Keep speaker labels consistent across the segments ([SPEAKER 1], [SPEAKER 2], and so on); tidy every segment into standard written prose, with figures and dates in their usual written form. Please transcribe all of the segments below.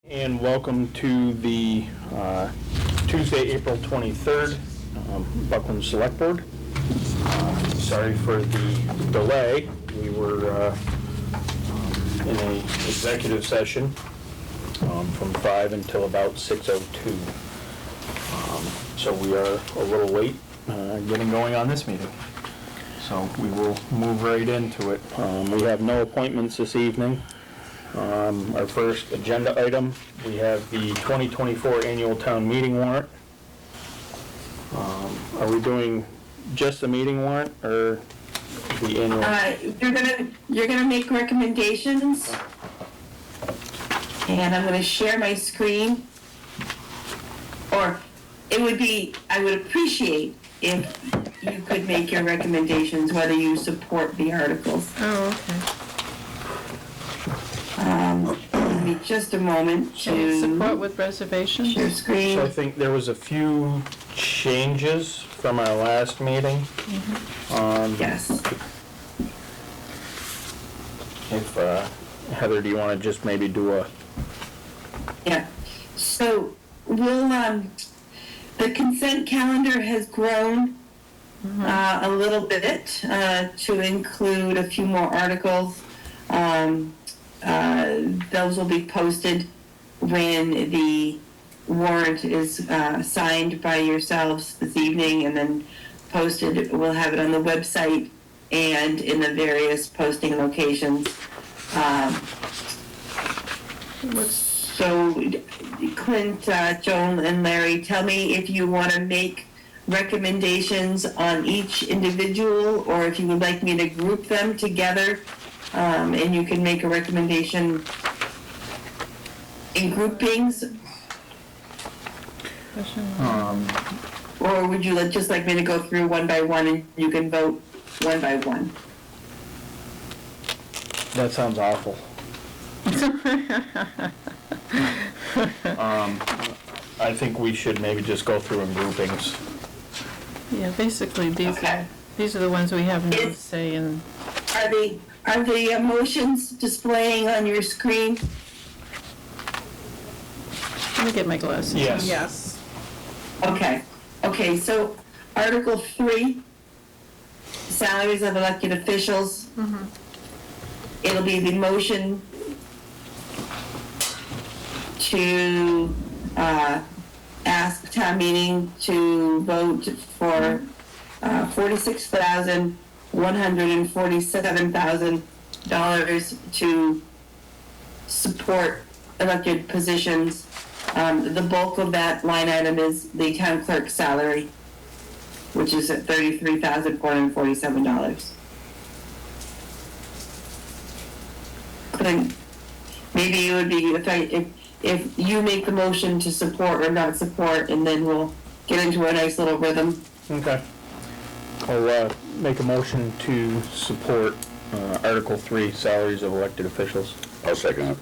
[SPEAKER 1] And welcome to the Tuesday, April 23rd, Buckland Select Board. Sorry for the delay. We were in an executive session from 5 until about 6:02. So we are a little late getting going on this meeting. So we will move right into it. We have no appointments this evening. Our first agenda item, we have the 2024 annual town meeting warrant. Are we doing just the meeting warrant or the annual?
[SPEAKER 2] You're gonna make recommendations, and I'm gonna share my screen. Or it would be, I would appreciate if you could make your recommendations, whether you support the articles.
[SPEAKER 3] Oh, okay.
[SPEAKER 2] Give me just a moment to
[SPEAKER 3] Support with reservations?
[SPEAKER 2] share screen.
[SPEAKER 1] So I think there was a few changes from our last meeting.
[SPEAKER 2] Yes.
[SPEAKER 1] If, Heather, do you want to just maybe do a...
[SPEAKER 2] Yeah. So we'll, the consent calendar has grown a little bit to include a few more articles. Those will be posted when the warrant is signed by yourselves this evening and then posted. We'll have it on the website and in the various posting locations. So Clint, Joan, and Larry, tell me if you want to make recommendations on each individual or if you would like me to group them together. And you can make a recommendation in groupings, or would you just like me to go through one by one and you can vote one by one?
[SPEAKER 1] That sounds awful. I think we should maybe just go through in groupings.
[SPEAKER 3] Yeah, basically, these are the ones we have no say in.
[SPEAKER 2] Are the motions displaying on your screen?
[SPEAKER 3] Let me get my glasses.
[SPEAKER 1] Yes.
[SPEAKER 3] Yes.
[SPEAKER 2] Okay, so Article 3, salaries of elected officials. It'll be the motion to ask town meeting to vote for $46,147,000 to support elected positions. The bulk of that line item is the town clerk's salary, which is at $33,447. Then maybe it would be if you make the motion to support or not support, and then we'll get into a nice little rhythm.
[SPEAKER 1] Okay. I'll make a motion to support Article 3, salaries of elected officials.
[SPEAKER 4] I'll second it.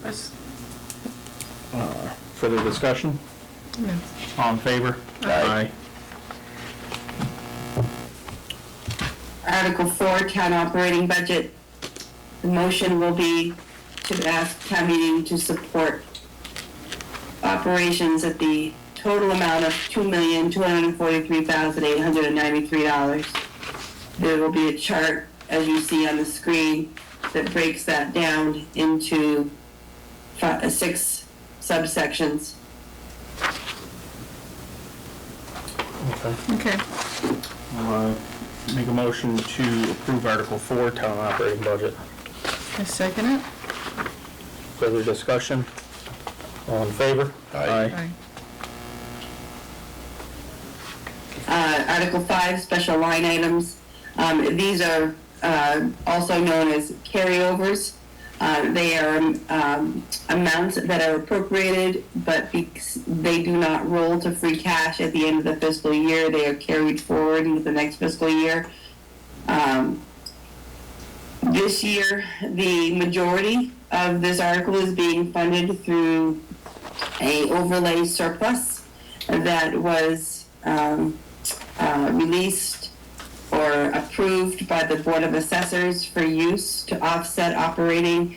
[SPEAKER 1] Further discussion?
[SPEAKER 3] No.
[SPEAKER 1] All in favor?
[SPEAKER 4] Aye.
[SPEAKER 2] Article 4, town operating budget. The motion will be to ask town meeting to support operations at the total amount of $2,243,893. There will be a chart, as you see on the screen, that breaks that down into 6 subsections.
[SPEAKER 3] Okay.
[SPEAKER 1] I'll make a motion to approve Article 4, town operating budget.
[SPEAKER 3] I second it.
[SPEAKER 1] Further discussion? All in favor?
[SPEAKER 4] Aye.
[SPEAKER 2] Article 5, special line items. These are also known as carryovers. They are amounts that are appropriated, but they do not roll to free cash at the end of the fiscal year. They are carried forward into the next fiscal year. This year, the majority of this article is being funded through a overlay surplus that was released or approved by the Board of Assessors for use to offset operating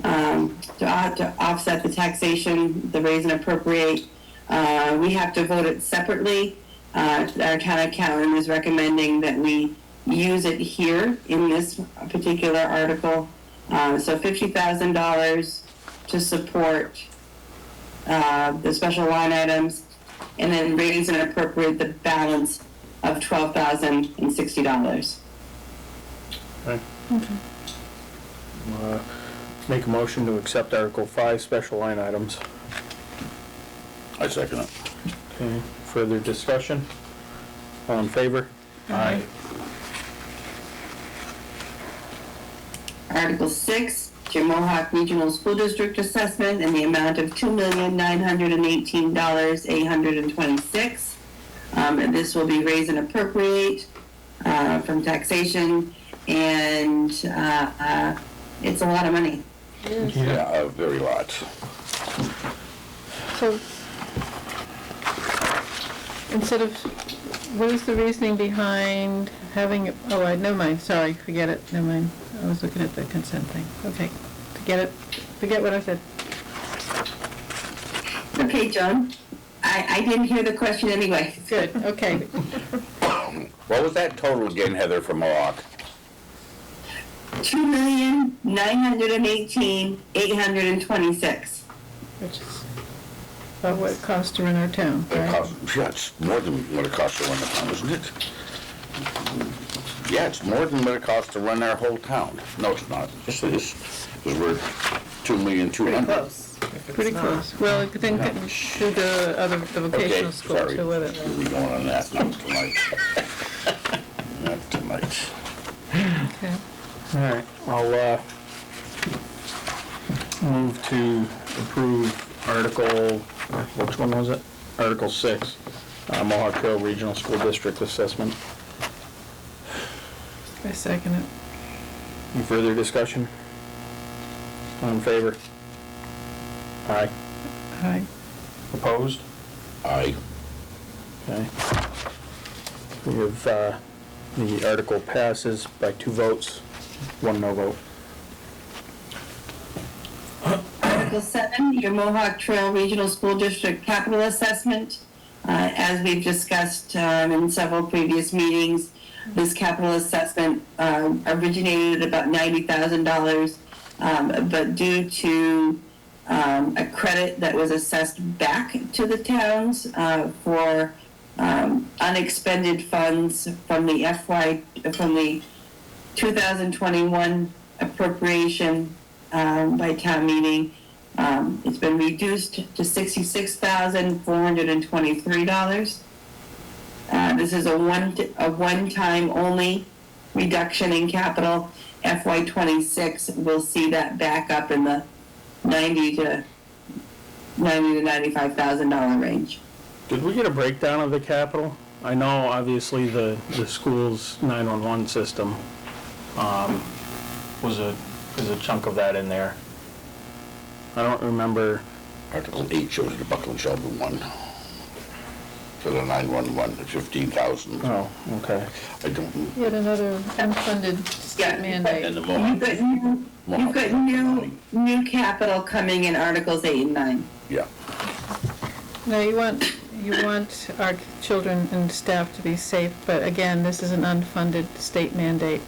[SPEAKER 2] to offset the taxation, the raise and appropriate. We have to vote it separately. Our town accountant is recommending that we use it here in this particular article. So $50,000 to support the special line items, and then raise and appropriate the balance of $12,060.
[SPEAKER 1] Okay. Make a motion to accept Article 5, special line items.
[SPEAKER 4] I second it.
[SPEAKER 1] Okay, further discussion? All in favor?
[SPEAKER 3] Aye.
[SPEAKER 2] Article 6, your Mohawk Regional School District assessment in the amount of $2,918,826. And this will be raise and appropriate from taxation, and it's a lot of money.
[SPEAKER 4] Yeah, a very lot.
[SPEAKER 3] So, instead of, what is the reasoning behind having, never mind, sorry, forget it, never mind. I was looking at the consent thing. Okay, forget what I said.
[SPEAKER 2] Okay, John, I didn't hear the question anyway.
[SPEAKER 3] Good, okay.
[SPEAKER 4] What was that total again, Heather, from Mohawk?
[SPEAKER 2] $2,918,826.
[SPEAKER 3] Which is about what it costs to run our town,
[SPEAKER 4] It
[SPEAKER 3] right?
[SPEAKER 4] costs, yeah, it's more than what it costs to run the town, isn't it? Yeah, it's more than what it costs to run our whole town. No, it's not. Yes, it is. Because we're $2,200,000.
[SPEAKER 3] Pretty close. Well, it then do the other, the vocational
[SPEAKER 4] Okay,
[SPEAKER 3] school
[SPEAKER 4] sorry.
[SPEAKER 3] too with it.
[SPEAKER 4] We'll be going on that, not tonight. Not tonight.
[SPEAKER 3] Okay.
[SPEAKER 1] All right, I'll move to approve Article, which one was it? Article 6, Mohawk Trail Regional School District Assessment.
[SPEAKER 3] I second it.
[SPEAKER 1] Any further discussion? All in favor? Aye.
[SPEAKER 3] Aye.
[SPEAKER 1] Opposed?
[SPEAKER 4] Aye.
[SPEAKER 1] Okay. We have, the article passes by 2 votes, 1 no vote.
[SPEAKER 2] Article 7, your Mohawk Trail Regional School District capital assessment. As we've discussed in several previous meetings, this capital assessment originated at about $90,000, but due to a credit that was assessed back to the towns for unexpended funds from the 2021 appropriation by town meeting. It's been reduced to $66,423. This is a one-time only reduction in capital. FY26 will see that back up in the $90,000 to $95,000 range.
[SPEAKER 1] Did we get a breakdown of the capital? I know, obviously, the school's 911 system was a chunk of that in there. I don't remember.
[SPEAKER 4] Article 8 shows the Buckland Shelburne one. For the 911, the 15,000.
[SPEAKER 1] Oh, okay.
[SPEAKER 4] I don't,
[SPEAKER 3] Yet another unfunded state mandate.
[SPEAKER 4] and the
[SPEAKER 2] You've got new capital coming in Articles 8 and 9.
[SPEAKER 4] yeah.
[SPEAKER 3] No, you want our children and staff to be safe, but again, this is an unfunded state mandate.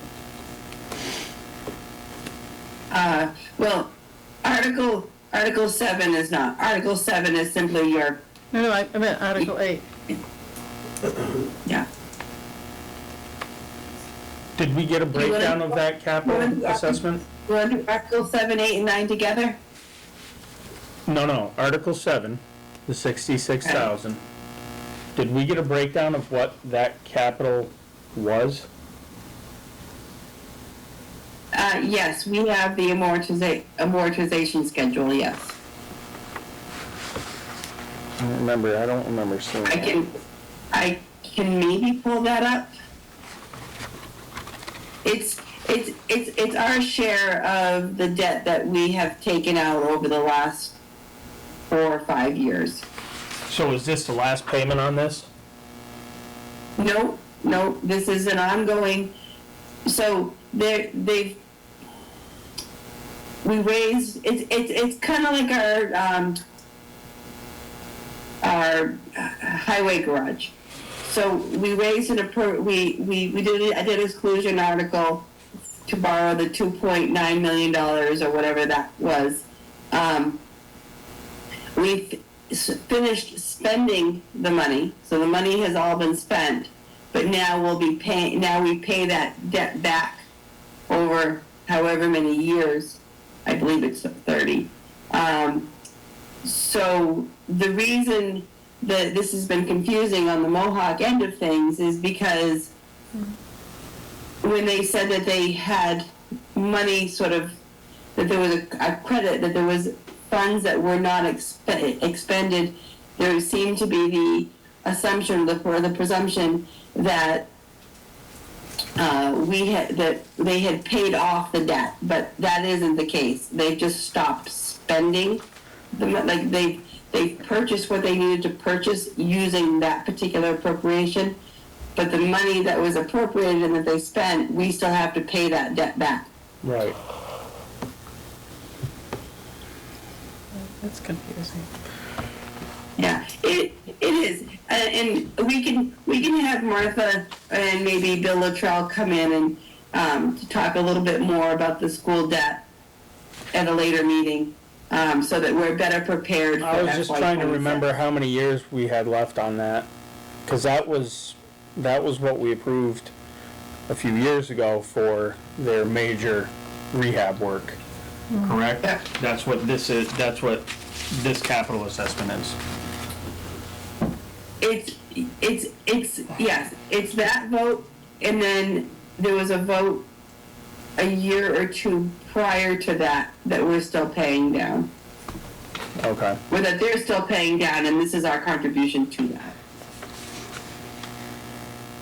[SPEAKER 2] Well, Article 7 is not. Article 7 is simply your,
[SPEAKER 3] No, I meant Article 8.
[SPEAKER 2] yeah.
[SPEAKER 1] Did we get a breakdown of that capital assessment?
[SPEAKER 2] You want to do Article 7, 8, and 9 together?
[SPEAKER 1] No, Article 7, the 66,000. Did we get a breakdown of what that capital was?
[SPEAKER 2] Yes, we have the amortization schedule, yes.
[SPEAKER 1] I don't remember seeing that.
[SPEAKER 2] I can maybe pull that up. It's our share of the debt that we have taken out over the last 4 or 5 years.
[SPEAKER 1] So is this the last payment on this?
[SPEAKER 2] No, this is an ongoing, so they've we raised, it's kind of like our highway garage. So we raised I did an exclusion article to borrow the $2.9 million or whatever that was. We finished spending the money, so the money has all been spent, but now we pay that debt back over however many years. I believe it's 30. So the reason that this has been confusing on the Mohawk end of things is because when they said that they had money that there was a credit, that there was funds that were not expended, there seemed to be the assumption, or the presumption that that they had paid off the debt, but that isn't the case. They've just stopped spending. They purchased what they needed to purchase using that particular appropriation, but the money that was appropriated and that they spent, we still have to pay that debt back.
[SPEAKER 1] Right.
[SPEAKER 3] That's confusing.
[SPEAKER 2] Yeah, it is, and we can have Martha and maybe Bill Luttrell come in and to talk a little bit more about the school debt at a later meeting, so that we're better prepared for
[SPEAKER 1] I was just trying to
[SPEAKER 2] FY27.
[SPEAKER 1] remember how many years we had left on that, because that was what we approved a few years ago for their major rehab work. Correct?
[SPEAKER 2] Yeah.
[SPEAKER 1] That's what this is, that's what this capital assessment is.
[SPEAKER 2] Yes, it's that vote, and then there was a vote a year or two prior to that we're still paying down.
[SPEAKER 1] Okay.
[SPEAKER 2] Or that they're still paying down, and this is our contribution to that.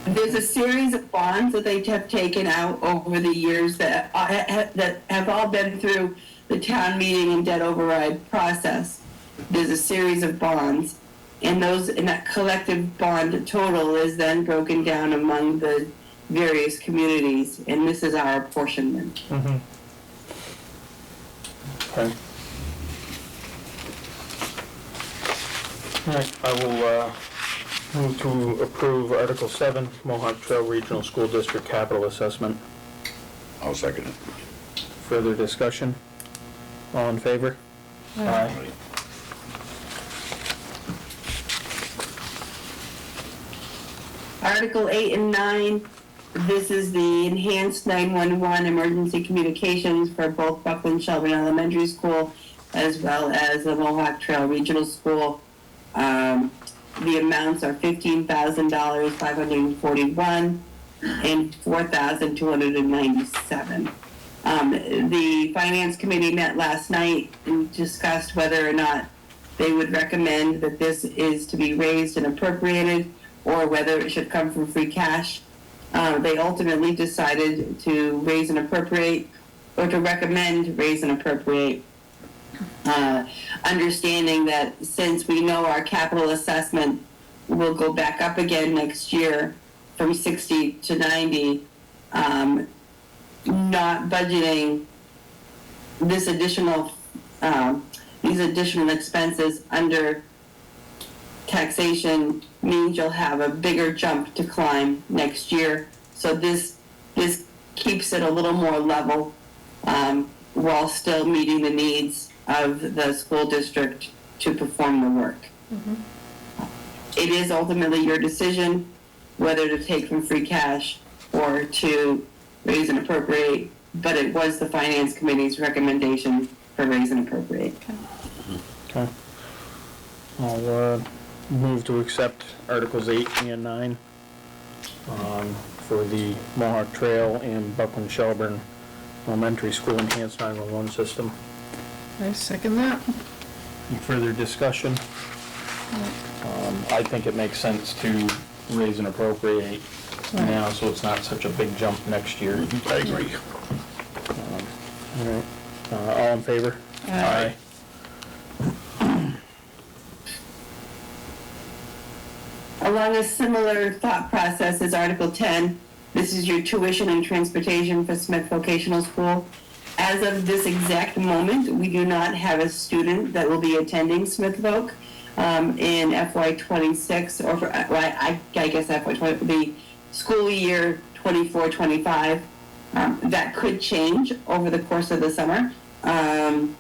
[SPEAKER 2] There's a series of bonds that they have taken out over the years that have all been through the town meeting and debt override process. There's a series of bonds, and that collective bond total is then broken down among the various communities, and this is our apportionment.
[SPEAKER 1] Mm-hmm. Okay. All right, I will move to approve Article 7, Mohawk Trail Regional School District Capital Assessment.
[SPEAKER 4] I'll second it.
[SPEAKER 1] Further discussion? All in favor? Aye.
[SPEAKER 2] Article 8 and 9, this is the enhanced 911 emergency communications for both Buckland Shelburne Elementary School as well as the Mohawk Trail Regional School. The amounts are $15,000, $541, and $4,297. The Finance Committee met last night and discussed whether or not they would recommend that this is to be raised and appropriated, or whether it should come from free cash. They ultimately decided to raise and appropriate, or to recommend raise and appropriate, understanding that since we know our capital assessment will go back up again next year from 60 to 90, not budgeting these additional expenses under taxation means you'll have a bigger jump to climb next year. So this keeps it a little more level, while still meeting the needs of the school district to perform the work.
[SPEAKER 3] Mm-hmm.
[SPEAKER 2] It is ultimately your decision whether to take from free cash or to raise and appropriate, but it was the Finance Committee's recommendation for raise and appropriate.
[SPEAKER 1] Okay. I'll move to accept Articles 8 and 9 for the Mohawk Trail and Buckland Shelburne Elementary School Enhanced 911 System.
[SPEAKER 3] I second that.
[SPEAKER 1] Any further discussion? I think it makes sense to raise and appropriate now, so it's not such a big jump next year.
[SPEAKER 4] I agree.
[SPEAKER 1] All right. All in favor?
[SPEAKER 3] Aye.
[SPEAKER 2] Along a similar thought process as Article 10, this is your tuition and transportation for Smith Vocational School. as of this exact moment, we do not have a student that will be attending Smith Voc in FY26, or for, I guess FY20, the school year 24-25. That could change over the course of the summer. And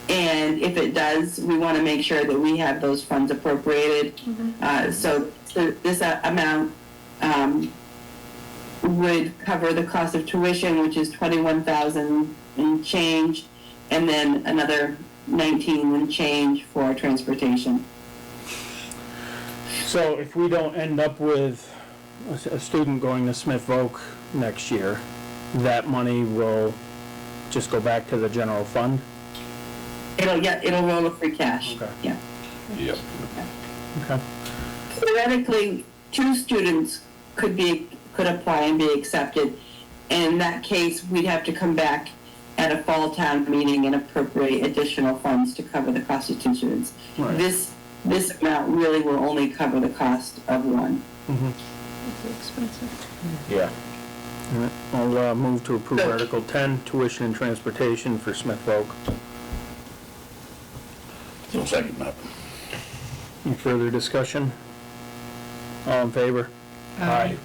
[SPEAKER 2] if it does, we want to make sure that we have those funds appropriated. So this amount would cover the cost of tuition, which is $21,000 and change, and then another 19 and change for transportation.
[SPEAKER 1] So if we don't end up with a student going to Smith Voc next year, that money will just go back to the general fund?
[SPEAKER 2] It'll roll to free cash.
[SPEAKER 1] Okay.
[SPEAKER 2] Yeah.
[SPEAKER 4] Yep.
[SPEAKER 1] Okay.
[SPEAKER 2] Theoretically, 2 students could apply and be accepted. And in that case, we'd have to come back at a fall town meeting and appropriate additional funds to cover the cost of 2 students.
[SPEAKER 1] Right.
[SPEAKER 2] This amount really will only cover the cost of 1.
[SPEAKER 3] It's expensive.
[SPEAKER 1] Yeah. All right. I'll move to approve
[SPEAKER 2] So-
[SPEAKER 1] Article 10, tuition and transportation for Smith Voc.
[SPEAKER 4] So second that.
[SPEAKER 1] Any further discussion? All in favor?
[SPEAKER 3] Aye.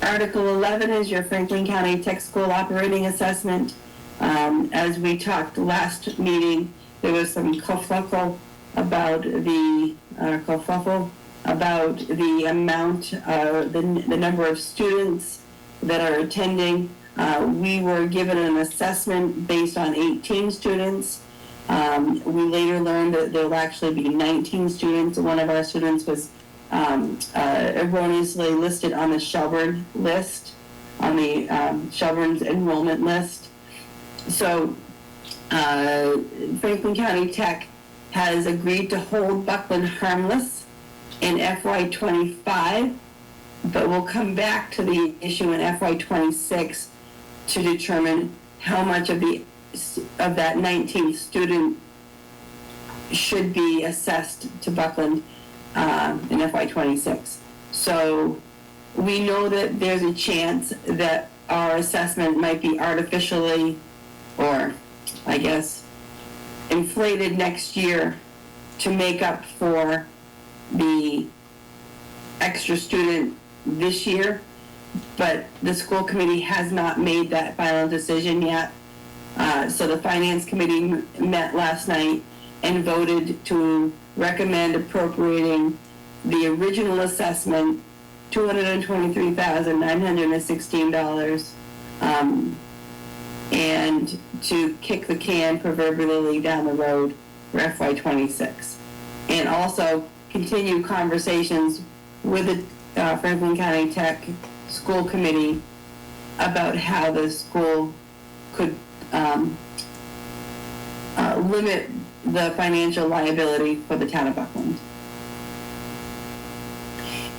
[SPEAKER 2] Article 11 is your Franklin County Tech School operating assessment. As we talked last meeting, there was some kerfuffle about the amount, the number of students that are attending. We were given an assessment based on 18 students. We later learned that there'll actually be 19 students. One of our students was erroneously listed on the Shelburne list, on the Shelburne's enrollment list. So Franklin County Tech has agreed to hold Buckland harmless in FY25, but we'll come back to the issue in FY26 to determine how much of that 19th student should be assessed to Buckland in FY26. So we know that there's a chance that our assessment might be artificially, or I guess inflated next year to make up for the extra student this year, but the school committee has not made that final decision yet. So the finance committee met last night and voted to recommend appropriating the original assessment, $223,916, and to kick the can proverbially down the road for FY26. And also continue conversations with the Franklin County Tech School Committee about how the school could limit the financial liability for the town of Buckland.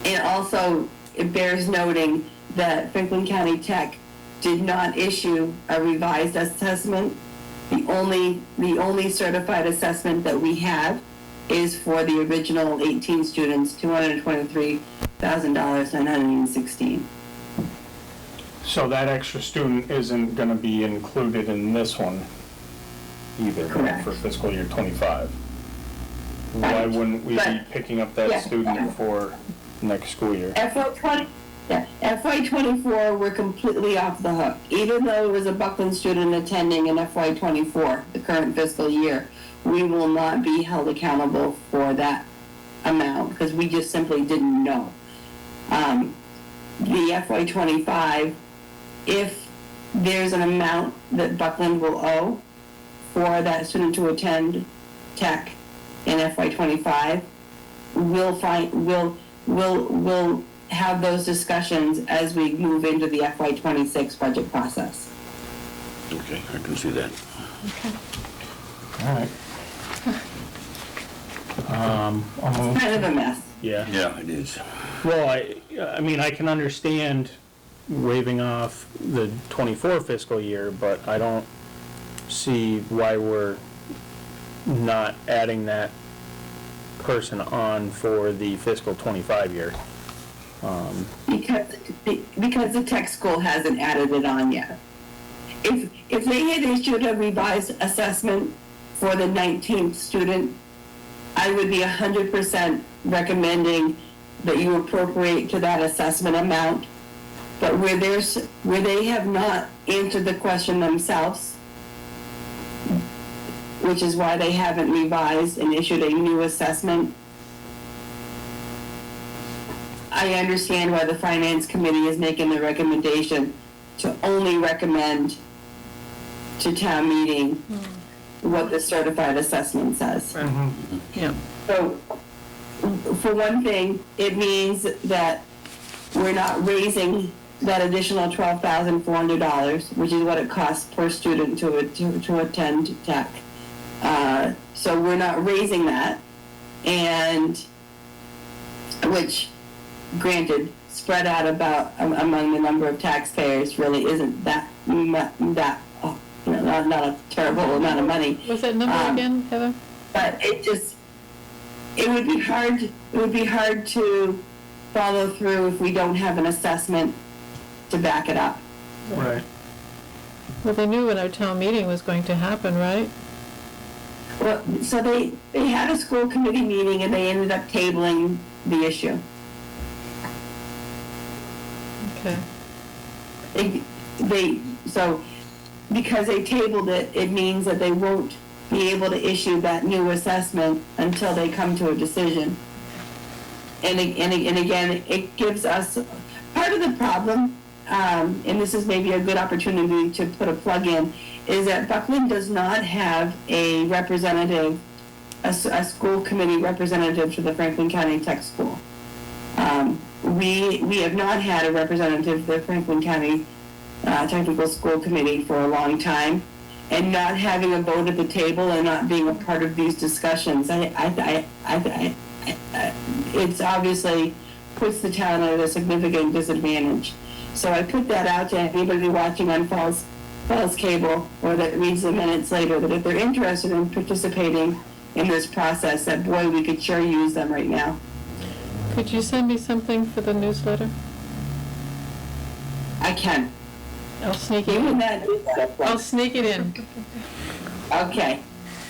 [SPEAKER 2] And also, it bears noting that Franklin County Tech did not issue a revised assessment. The only certified assessment that we have is for the original 18 students, $223,916.
[SPEAKER 1] So that extra student isn't gonna be included in this one either, right,
[SPEAKER 2] Correct.
[SPEAKER 1] for fiscal year 25? Why
[SPEAKER 2] Right.
[SPEAKER 1] wouldn't we be
[SPEAKER 2] But-
[SPEAKER 1] picking up that
[SPEAKER 2] yeah.
[SPEAKER 1] student for next school year?
[SPEAKER 2] FY24, we're completely off the hook. Even though it was a Buckland student attending in FY24, the current fiscal year, we will not be held accountable for that amount because we just simply didn't know. The FY25, if there's an amount that Buckland will owe for that student to attend tech in FY25, we'll have those discussions as we move into the FY26 budget process.
[SPEAKER 4] Okay, I can see that.
[SPEAKER 1] All right. I'll move.
[SPEAKER 2] Kind of a mess.
[SPEAKER 1] Yeah.
[SPEAKER 4] Yeah, it is.
[SPEAKER 1] Well, I mean, I can understand waiving off the 24 fiscal year, but I don't see why we're not adding that person on for the fiscal 25 year.
[SPEAKER 2] Because the tech school hasn't added it on yet. If they had issued a revised assessment for the 19th student, I would be 100% recommending that you appropriate to that assessment amount. But where they have not answered the question themselves, which is why they haven't revised and issued a new assessment, I understand why the finance committee is making the recommendation to only recommend to town meeting what the certified assessment says.
[SPEAKER 3] Yeah.
[SPEAKER 2] So, for one thing, it means that we're not raising that additional $12,400, which is what it costs per student to attend tech. So we're not raising that, and which, granted, spread out about among the number of taxpayers really isn't that not a terrible amount of money.
[SPEAKER 3] What's that number again, Heather?
[SPEAKER 2] But it would be hard to follow through if we don't have an assessment to back it up.
[SPEAKER 1] Right.
[SPEAKER 3] Well, they knew when our town meeting was going to happen, right?
[SPEAKER 2] Well, so they had a school committee meeting and they ended up tabling the issue.
[SPEAKER 3] Okay.
[SPEAKER 2] So because they tabled it, it means that they won't be able to issue that new assessment until they come to a decision. And again, it gives us, part of the problem, and this is maybe a good opportunity to put a plug in, is that Buckland does not have a representative, a school committee representative to the Franklin County Tech School. We have not had a representative to the Franklin County Technical School Committee for a long time, and not having a vote at the table and not being a part of these discussions, it's obviously puts the town at a significant disadvantage. So I put that out to anybody watching on Falls Cable or that reads the minutes later, that if they're interested in participating in this process, that boy, we could sure use them right now.
[SPEAKER 3] Could you send me something for the newsletter?
[SPEAKER 2] I can.
[SPEAKER 3] I'll sneak it
[SPEAKER 2] Even
[SPEAKER 3] in.
[SPEAKER 2] that.
[SPEAKER 3] I'll sneak it in.
[SPEAKER 2] Okay.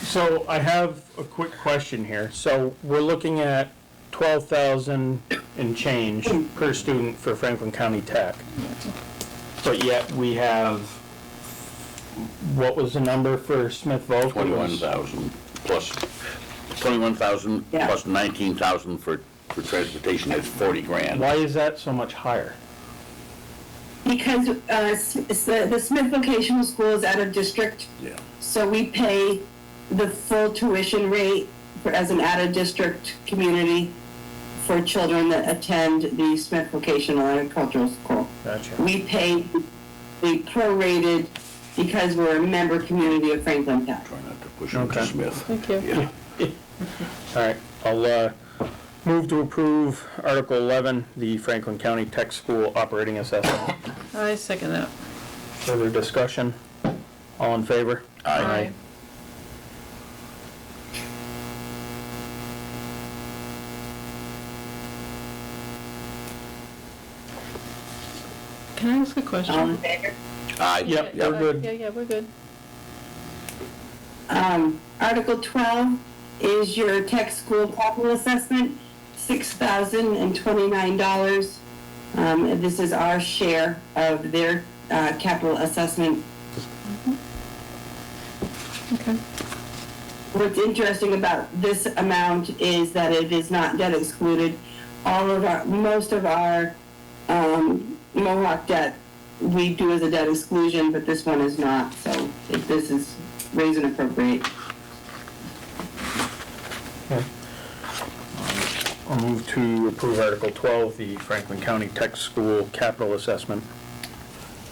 [SPEAKER 1] So I have a quick question here. So we're looking at 12,000 and change per student for Franklin County Tech. But yet we have, what was the number for Smith Voc?
[SPEAKER 4] 21,000 plus, 21,000
[SPEAKER 2] Yeah.
[SPEAKER 4] plus 19,000 for transportation, that's 40 grand.
[SPEAKER 1] Why is that so much higher?
[SPEAKER 2] Because the Smith Vocational School is out of district,
[SPEAKER 4] Yeah.
[SPEAKER 2] so we pay the full tuition rate as an out-of-district community for children that attend the Smith Vocational Agricultural School.
[SPEAKER 1] Gotcha.
[SPEAKER 2] We pay the prorated because we're a member community of Franklin Tech.
[SPEAKER 4] Try not to push them to
[SPEAKER 1] Okay.
[SPEAKER 4] Smith.
[SPEAKER 3] Thank you.
[SPEAKER 4] Yeah.
[SPEAKER 1] All right, I'll move to approve Article 11, the Franklin County Tech School operating assessment.
[SPEAKER 3] I second that.
[SPEAKER 1] Further discussion? All in favor?
[SPEAKER 4] Aye.
[SPEAKER 3] Can I ask a
[SPEAKER 2] All in
[SPEAKER 3] question?
[SPEAKER 2] favor?
[SPEAKER 4] Aye.
[SPEAKER 1] Yep, we're good.
[SPEAKER 3] Yeah, we're good.
[SPEAKER 2] Article 12 is your tech school capital assessment, $6,029. This is our share of their capital assessment.
[SPEAKER 3] Okay.
[SPEAKER 2] What's interesting about this amount is that it is not debt excluded. Most of our Mohawk debt we do as a debt exclusion, but this one is not. So this is raise and appropriate.
[SPEAKER 1] Okay. I'll move to approve Article 12, the Franklin County Tech School capital assessment.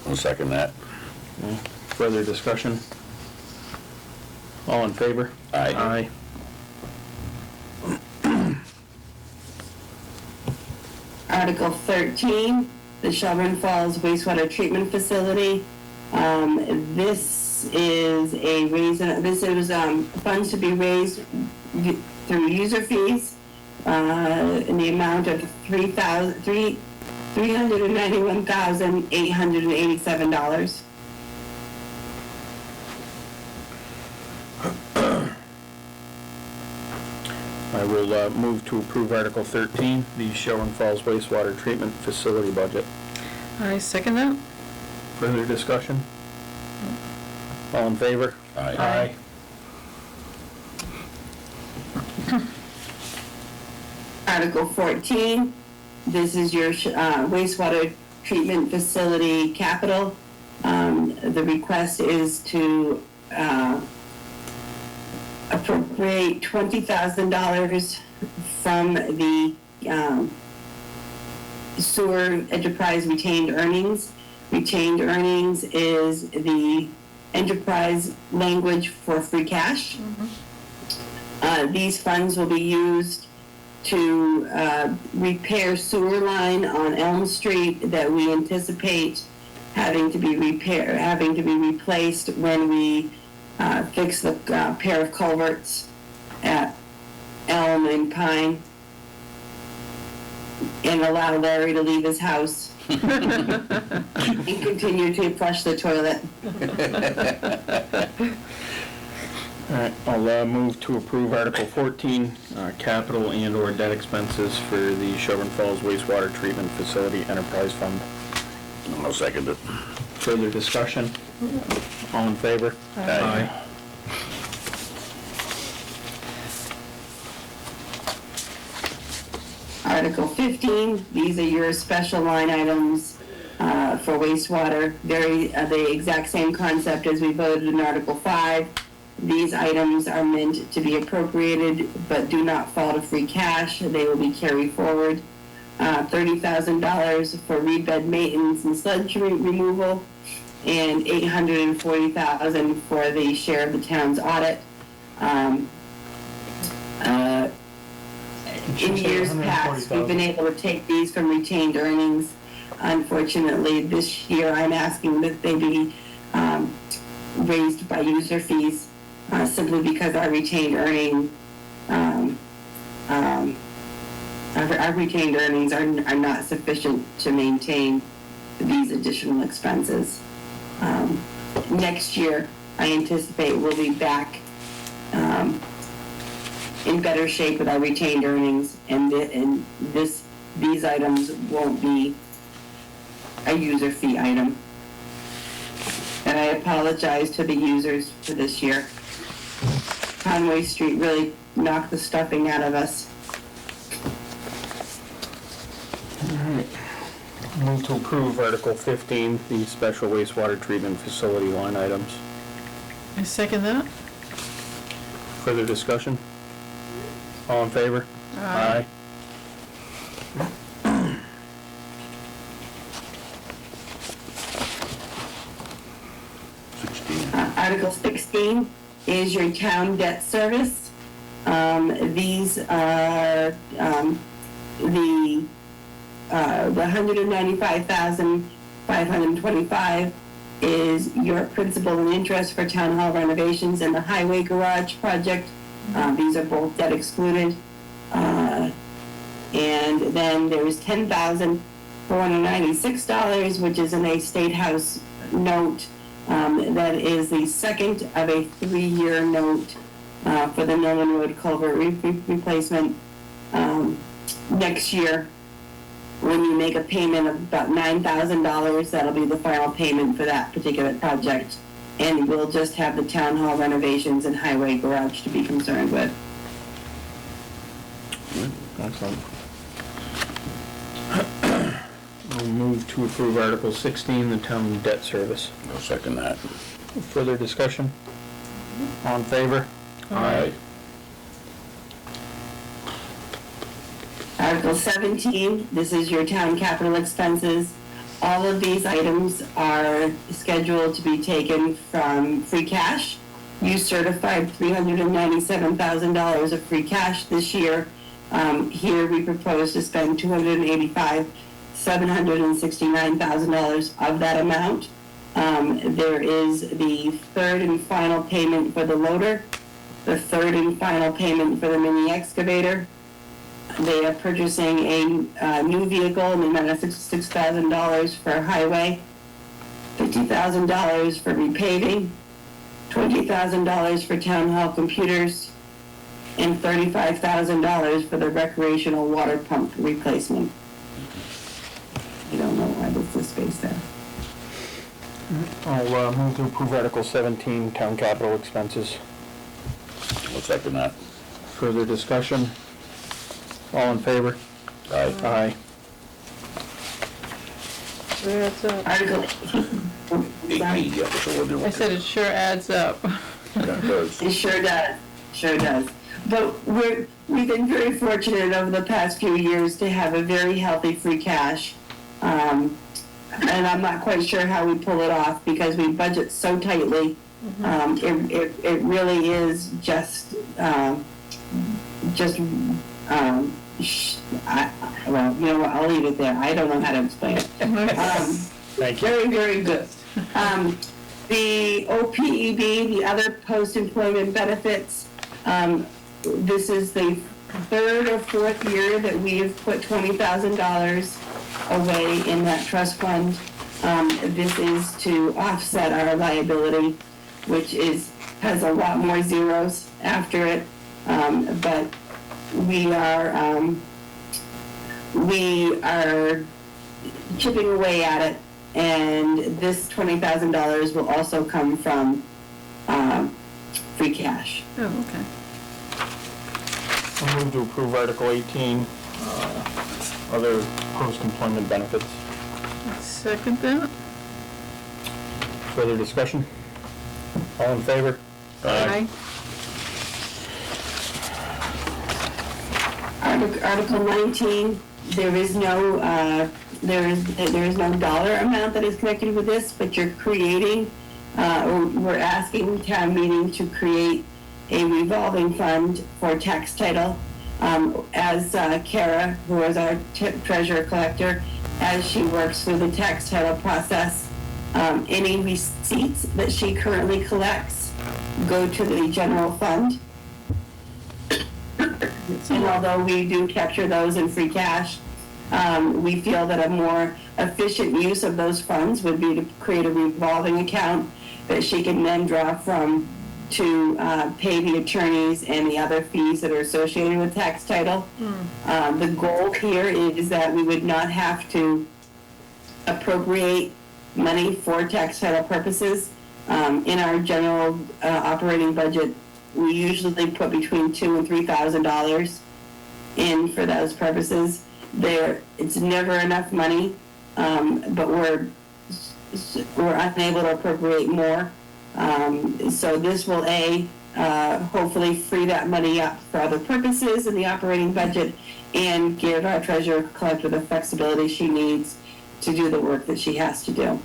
[SPEAKER 4] I'll second that.
[SPEAKER 1] Further discussion? All in favor?
[SPEAKER 4] Aye.
[SPEAKER 2] Article 13, the Shelburne Falls wastewater treatment facility. This is funds to be raised through user fees in the amount of $3,000 $391,887.
[SPEAKER 1] I will move to approve Article 13, the Shelburne Falls wastewater treatment facility budget.
[SPEAKER 3] I second that.
[SPEAKER 1] Further discussion? All in favor?
[SPEAKER 4] Aye.
[SPEAKER 2] Article 14, this is your wastewater treatment facility capital. The request is to appropriate $20,000 from the sewer enterprise retained earnings. Retained earnings is the enterprise language for free cash. These funds will be used to repair sewer line on Elm Street that we anticipate having to be replaced when we fix the pair of culverts at Elm and Pine, and allow Larry to leave his house and continue to flush the toilet.
[SPEAKER 1] All right, I'll move to approve Article 14, capital and/or debt expenses for the Shelburne Falls wastewater treatment facility enterprise fund.
[SPEAKER 4] I'll second it.
[SPEAKER 1] Further discussion? All in favor?
[SPEAKER 3] Aye.
[SPEAKER 2] Article 15, these are your special line items for wastewater. The exact same concept as we voted in Article 5. These items are meant to be appropriated but do not fall to free cash. They will be carried forward. $30,000 for rebed maintenance and sludge removal, and $840,000 for the share of the town's audit. In years past, we've been able to take these from retained earnings. Unfortunately, this year I'm asking that they be raised by user fees, simply because our retained earnings are not sufficient to maintain these additional expenses. Next year, I anticipate we'll be back in better shape with our retained earnings, and these items won't be a user fee item. And I apologize to the users for this year. Conway Street really knocked the stuffing out of us.
[SPEAKER 1] Move to approve Article 15, the special wastewater treatment facility line items.
[SPEAKER 3] I second that.
[SPEAKER 1] Further discussion? All in favor?
[SPEAKER 3] Aye.
[SPEAKER 2] Article 16 is your town debt service. These are the $195,525 is your principal and interest for town hall renovations and the highway garage project. These are both debt excluded. And then there's $10,496, which is in a State House note. That is the second of a 3-year note for the Nolan Road culvert replacement. Next year, when you make a payment of about $9,000, that'll be the final payment for that particular project. And we'll just have the town hall renovations and highway garage to be concerned with.
[SPEAKER 1] Excellent. I'll move to approve Article 16, the town debt service.
[SPEAKER 4] I'll second that.
[SPEAKER 1] Further discussion? All in favor?
[SPEAKER 3] Aye.
[SPEAKER 2] Article 17, this is your town capital expenses. All of these items are scheduled to be taken from free cash. You certified $397,000 of free cash this year. Here we propose to spend $769,000 of that amount. There is the third and final payment for the loader, the third and final payment for the mini excavator, They are purchasing a new vehicle in the amount of $66,000 for highway, $50,000 for repaving, $20,000 for town hall computers, and $35,000 for the recreational water pump replacement. I don't know why there's this space there.
[SPEAKER 1] I'll move to approve Article 17, town capital expenses.
[SPEAKER 4] I'll second that.
[SPEAKER 1] Further discussion? All in favor?
[SPEAKER 4] Aye.
[SPEAKER 1] Aye.
[SPEAKER 3] Sure adds up.
[SPEAKER 2] Article, sorry.
[SPEAKER 4] Yeah, so we'll do
[SPEAKER 3] I
[SPEAKER 4] it.
[SPEAKER 3] said it sure adds up.
[SPEAKER 4] Yeah, it does.
[SPEAKER 2] It sure does, sure does. But we've been very fortunate over the past few years to have a very healthy free cash. And I'm not quite sure how we pull it off because we budget so tightly. It really is just, well, you know what, I'll leave it there. I don't know how to explain it.
[SPEAKER 1] Thank you.
[SPEAKER 2] Very, very good. The OPEB, the other post-employment benefits, this is the third or fourth year that we have put $20,000 away in that trust fund. This is to offset our liability, which has a lot more zeros after it. But we are chipping away at it, and this $20,000 will also come from free cash.
[SPEAKER 3] Oh, okay.
[SPEAKER 1] I'll move to approve Article 18, other post-employment benefits.
[SPEAKER 3] Second that?
[SPEAKER 1] Further discussion? All in favor?
[SPEAKER 3] Aye.
[SPEAKER 2] Article 19, there is no dollar amount that is connected with this, but you're creating, or we're asking town meeting to create a revolving fund for tax title. As Kara, who is our treasurer collector, as she works through the tax title process, any receipts that she currently collects go to the general fund. And although we do capture those in free cash, we feel that a more efficient use of those funds would be to create a revolving account that she can then draw from to pay the attorneys and the other fees that are associated with tax title. The goal here is that we would not have to appropriate money for tax title purposes. In our general operating budget, we usually put between $2,000 and $3,000 in for those purposes. It's never enough money, but we're unable to appropriate more. So this will hopefully free that money up for other purposes in the operating budget and give our treasurer collector the flexibility she needs to do the work that she has to do.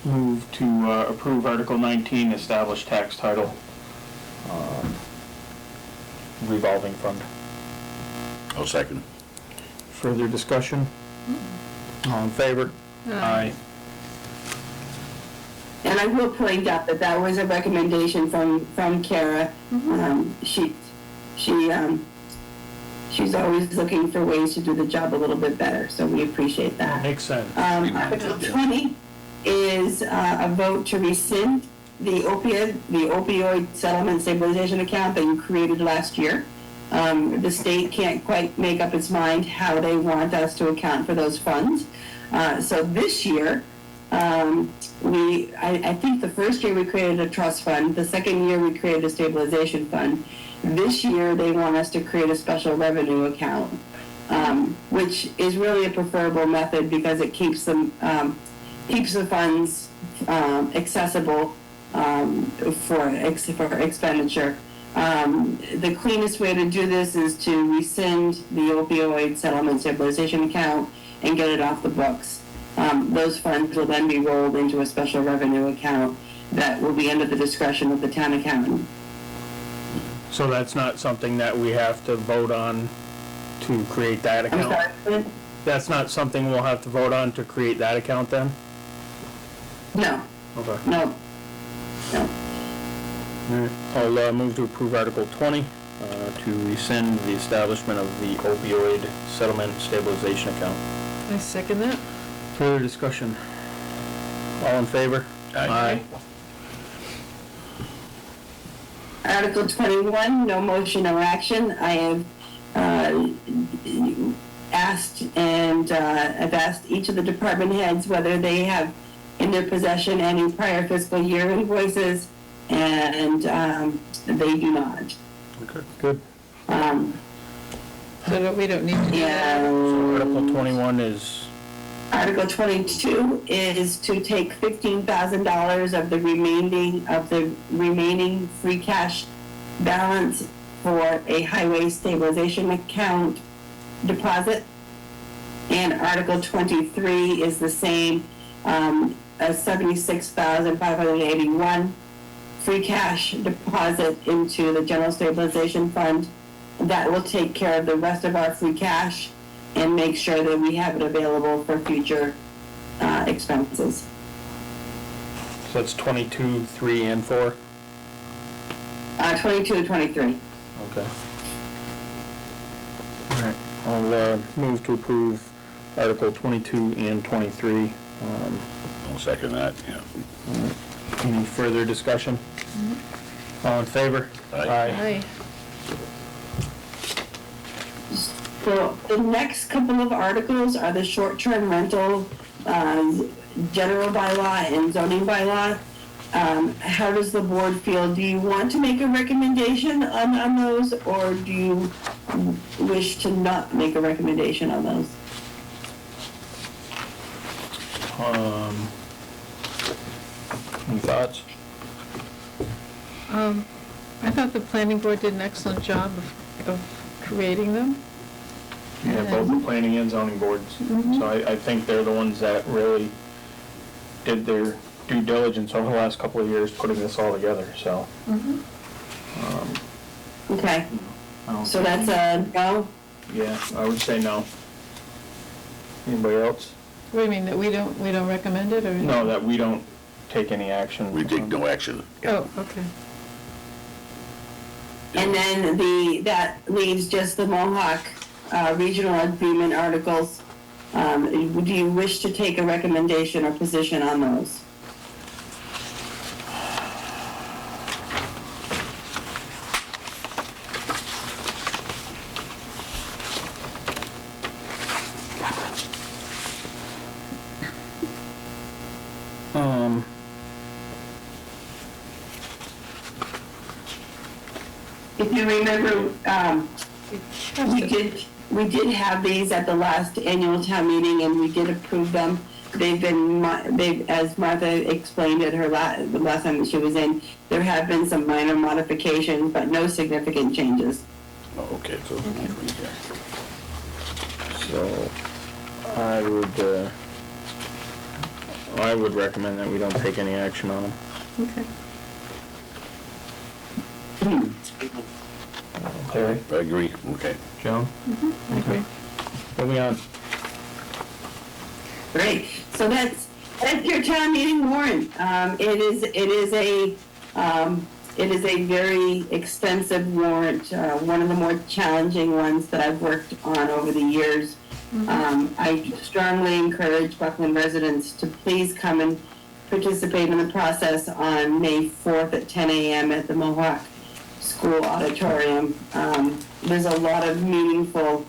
[SPEAKER 1] Move to approve Article 19, establish tax title revolving fund.
[SPEAKER 4] I'll second.
[SPEAKER 1] Further discussion? All in favor? Aye.
[SPEAKER 2] And I will point out that that was a recommendation from Kara. She's always looking for ways to do the job a little bit better, so we appreciate that.
[SPEAKER 1] Makes sense.
[SPEAKER 2] Article 20 is a vote to rescind the opioid settlement stabilization account that you created last year. The state can't quite make up its mind how they want us to account for those funds. So this year, I think the first year we created a trust fund, the second year we created a stabilization fund. This year they want us to create a special revenue account, which is really a preferable method because it keeps the funds accessible for expenditure. The cleanest way to do this is to rescind the opioid settlement stabilization account and get it off the books. Those funds will then be rolled into a special revenue account that will be under the discretion of the town accountant.
[SPEAKER 1] So that's not something that we have to vote on to create that
[SPEAKER 2] I'm
[SPEAKER 1] account?
[SPEAKER 2] sorry?
[SPEAKER 1] That's not something we'll have to vote on to create that account then?
[SPEAKER 2] No,
[SPEAKER 1] Okay.
[SPEAKER 2] no.
[SPEAKER 1] All right. I'll move to approve Article 20, to rescind the establishment of the opioid settlement stabilization account.
[SPEAKER 3] I second that.
[SPEAKER 1] Further discussion? All in favor?
[SPEAKER 4] Aye.
[SPEAKER 2] Article 21, no motion or action. I have I've asked each of the department heads whether they have in their possession any prior fiscal year invoices, and they do not.
[SPEAKER 4] Okay.
[SPEAKER 1] Good.
[SPEAKER 3] So we don't need to do that.
[SPEAKER 1] So
[SPEAKER 2] And
[SPEAKER 1] Article 21 is,
[SPEAKER 2] Article 22 is to take $15,000 of the remaining free cash balance for a highway stabilization account deposit. And Article 23 is the same, a $76,581 free cash deposit into the general stabilization fund. That will take care of the rest of our free cash and make sure that we have it available for future expenses.
[SPEAKER 1] so that's 22, 3, and 4?
[SPEAKER 2] 22 and 23.
[SPEAKER 1] Okay. All right, I'll move to approve Article 22 and 23.
[SPEAKER 4] I'll second that, yeah.
[SPEAKER 1] Any further discussion? All in favor?
[SPEAKER 3] Aye.
[SPEAKER 2] So the next couple of articles are the short-term rental general bylaw and zoning bylaw. How does the board feel? Do you want to make a recommendation on those, or do you wish to not make a recommendation on those?
[SPEAKER 1] Any thoughts?
[SPEAKER 3] I thought the planning board did an excellent job of creating them.
[SPEAKER 1] Yeah, both the planning and zoning boards. So I think they're the ones that really did their due diligence over the last couple of years putting this all together, so.
[SPEAKER 2] Okay,
[SPEAKER 1] I don't
[SPEAKER 2] so
[SPEAKER 1] think-
[SPEAKER 2] that's a no?
[SPEAKER 1] Yeah, I would say no. Anybody else?
[SPEAKER 3] What do you mean, that we don't recommend it, or?
[SPEAKER 1] No, that we don't take any action.
[SPEAKER 4] We take no action.
[SPEAKER 3] Oh, okay.
[SPEAKER 2] And then that leaves just the Mohawk regional agreement articles. Do you wish to take a recommendation or position on those? If you remember, we did have these at the last annual town meeting, and we did approve them. They've, as Martha explained at the last time that she was in, there have been some minor modifications, but no significant changes.
[SPEAKER 4] Oh, okay, so, yeah.
[SPEAKER 1] So, I would recommend that we don't take any action on them.
[SPEAKER 3] Okay.
[SPEAKER 1] Terry?
[SPEAKER 4] I agree, okay.
[SPEAKER 1] Joan?
[SPEAKER 3] I agree.
[SPEAKER 1] Moving on.
[SPEAKER 2] Great, so that's your town meeting warrant. It is a very extensive warrant, one of the more challenging ones that I've worked on over the years. I strongly encourage Buckland residents to please come and participate in the process on May 4th at 10 a.m. at the Mohawk School Auditorium. There's a lot of meaningful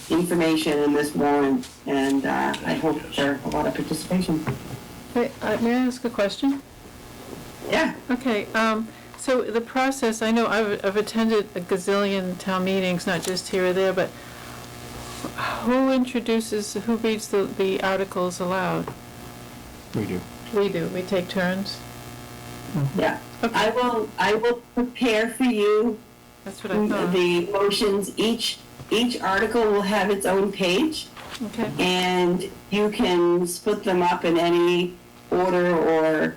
[SPEAKER 2] information in this warrant, and I hope there's a lot of participation.
[SPEAKER 3] May I ask a question?
[SPEAKER 2] Yeah.
[SPEAKER 3] Okay, so the process, I know I've attended a gazillion town meetings, not just here or there, but who reads the articles aloud?
[SPEAKER 1] We do.
[SPEAKER 3] We do, we take turns?
[SPEAKER 2] Yeah.
[SPEAKER 3] Okay.
[SPEAKER 2] I will prepare for you
[SPEAKER 3] That's what I thought.
[SPEAKER 2] the motions. Each article will have its own page,
[SPEAKER 3] Okay,
[SPEAKER 2] and you can split them up in any order or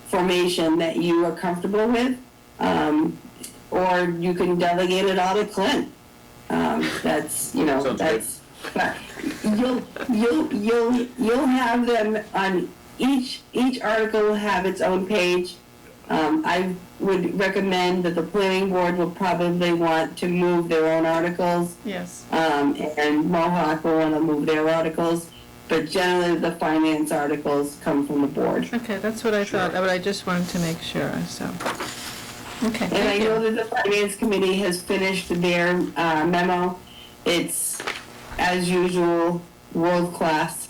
[SPEAKER 2] formation that you are comfortable with, or you can delegate it all to Clint. That's,
[SPEAKER 4] Sounds good.
[SPEAKER 2] that's, but you'll have them on each article will have its own page, I would recommend that the planning board will probably want to move their own articles,
[SPEAKER 3] Yes,
[SPEAKER 2] and Mohawk will want to move their articles, but generally the finance articles come from the board.
[SPEAKER 3] okay, that's what I thought, but I just wanted to make sure, so. Okay,
[SPEAKER 2] And I
[SPEAKER 3] thank
[SPEAKER 2] know
[SPEAKER 3] you.
[SPEAKER 2] that the finance committee has finished their memo. It's, as usual, world-class.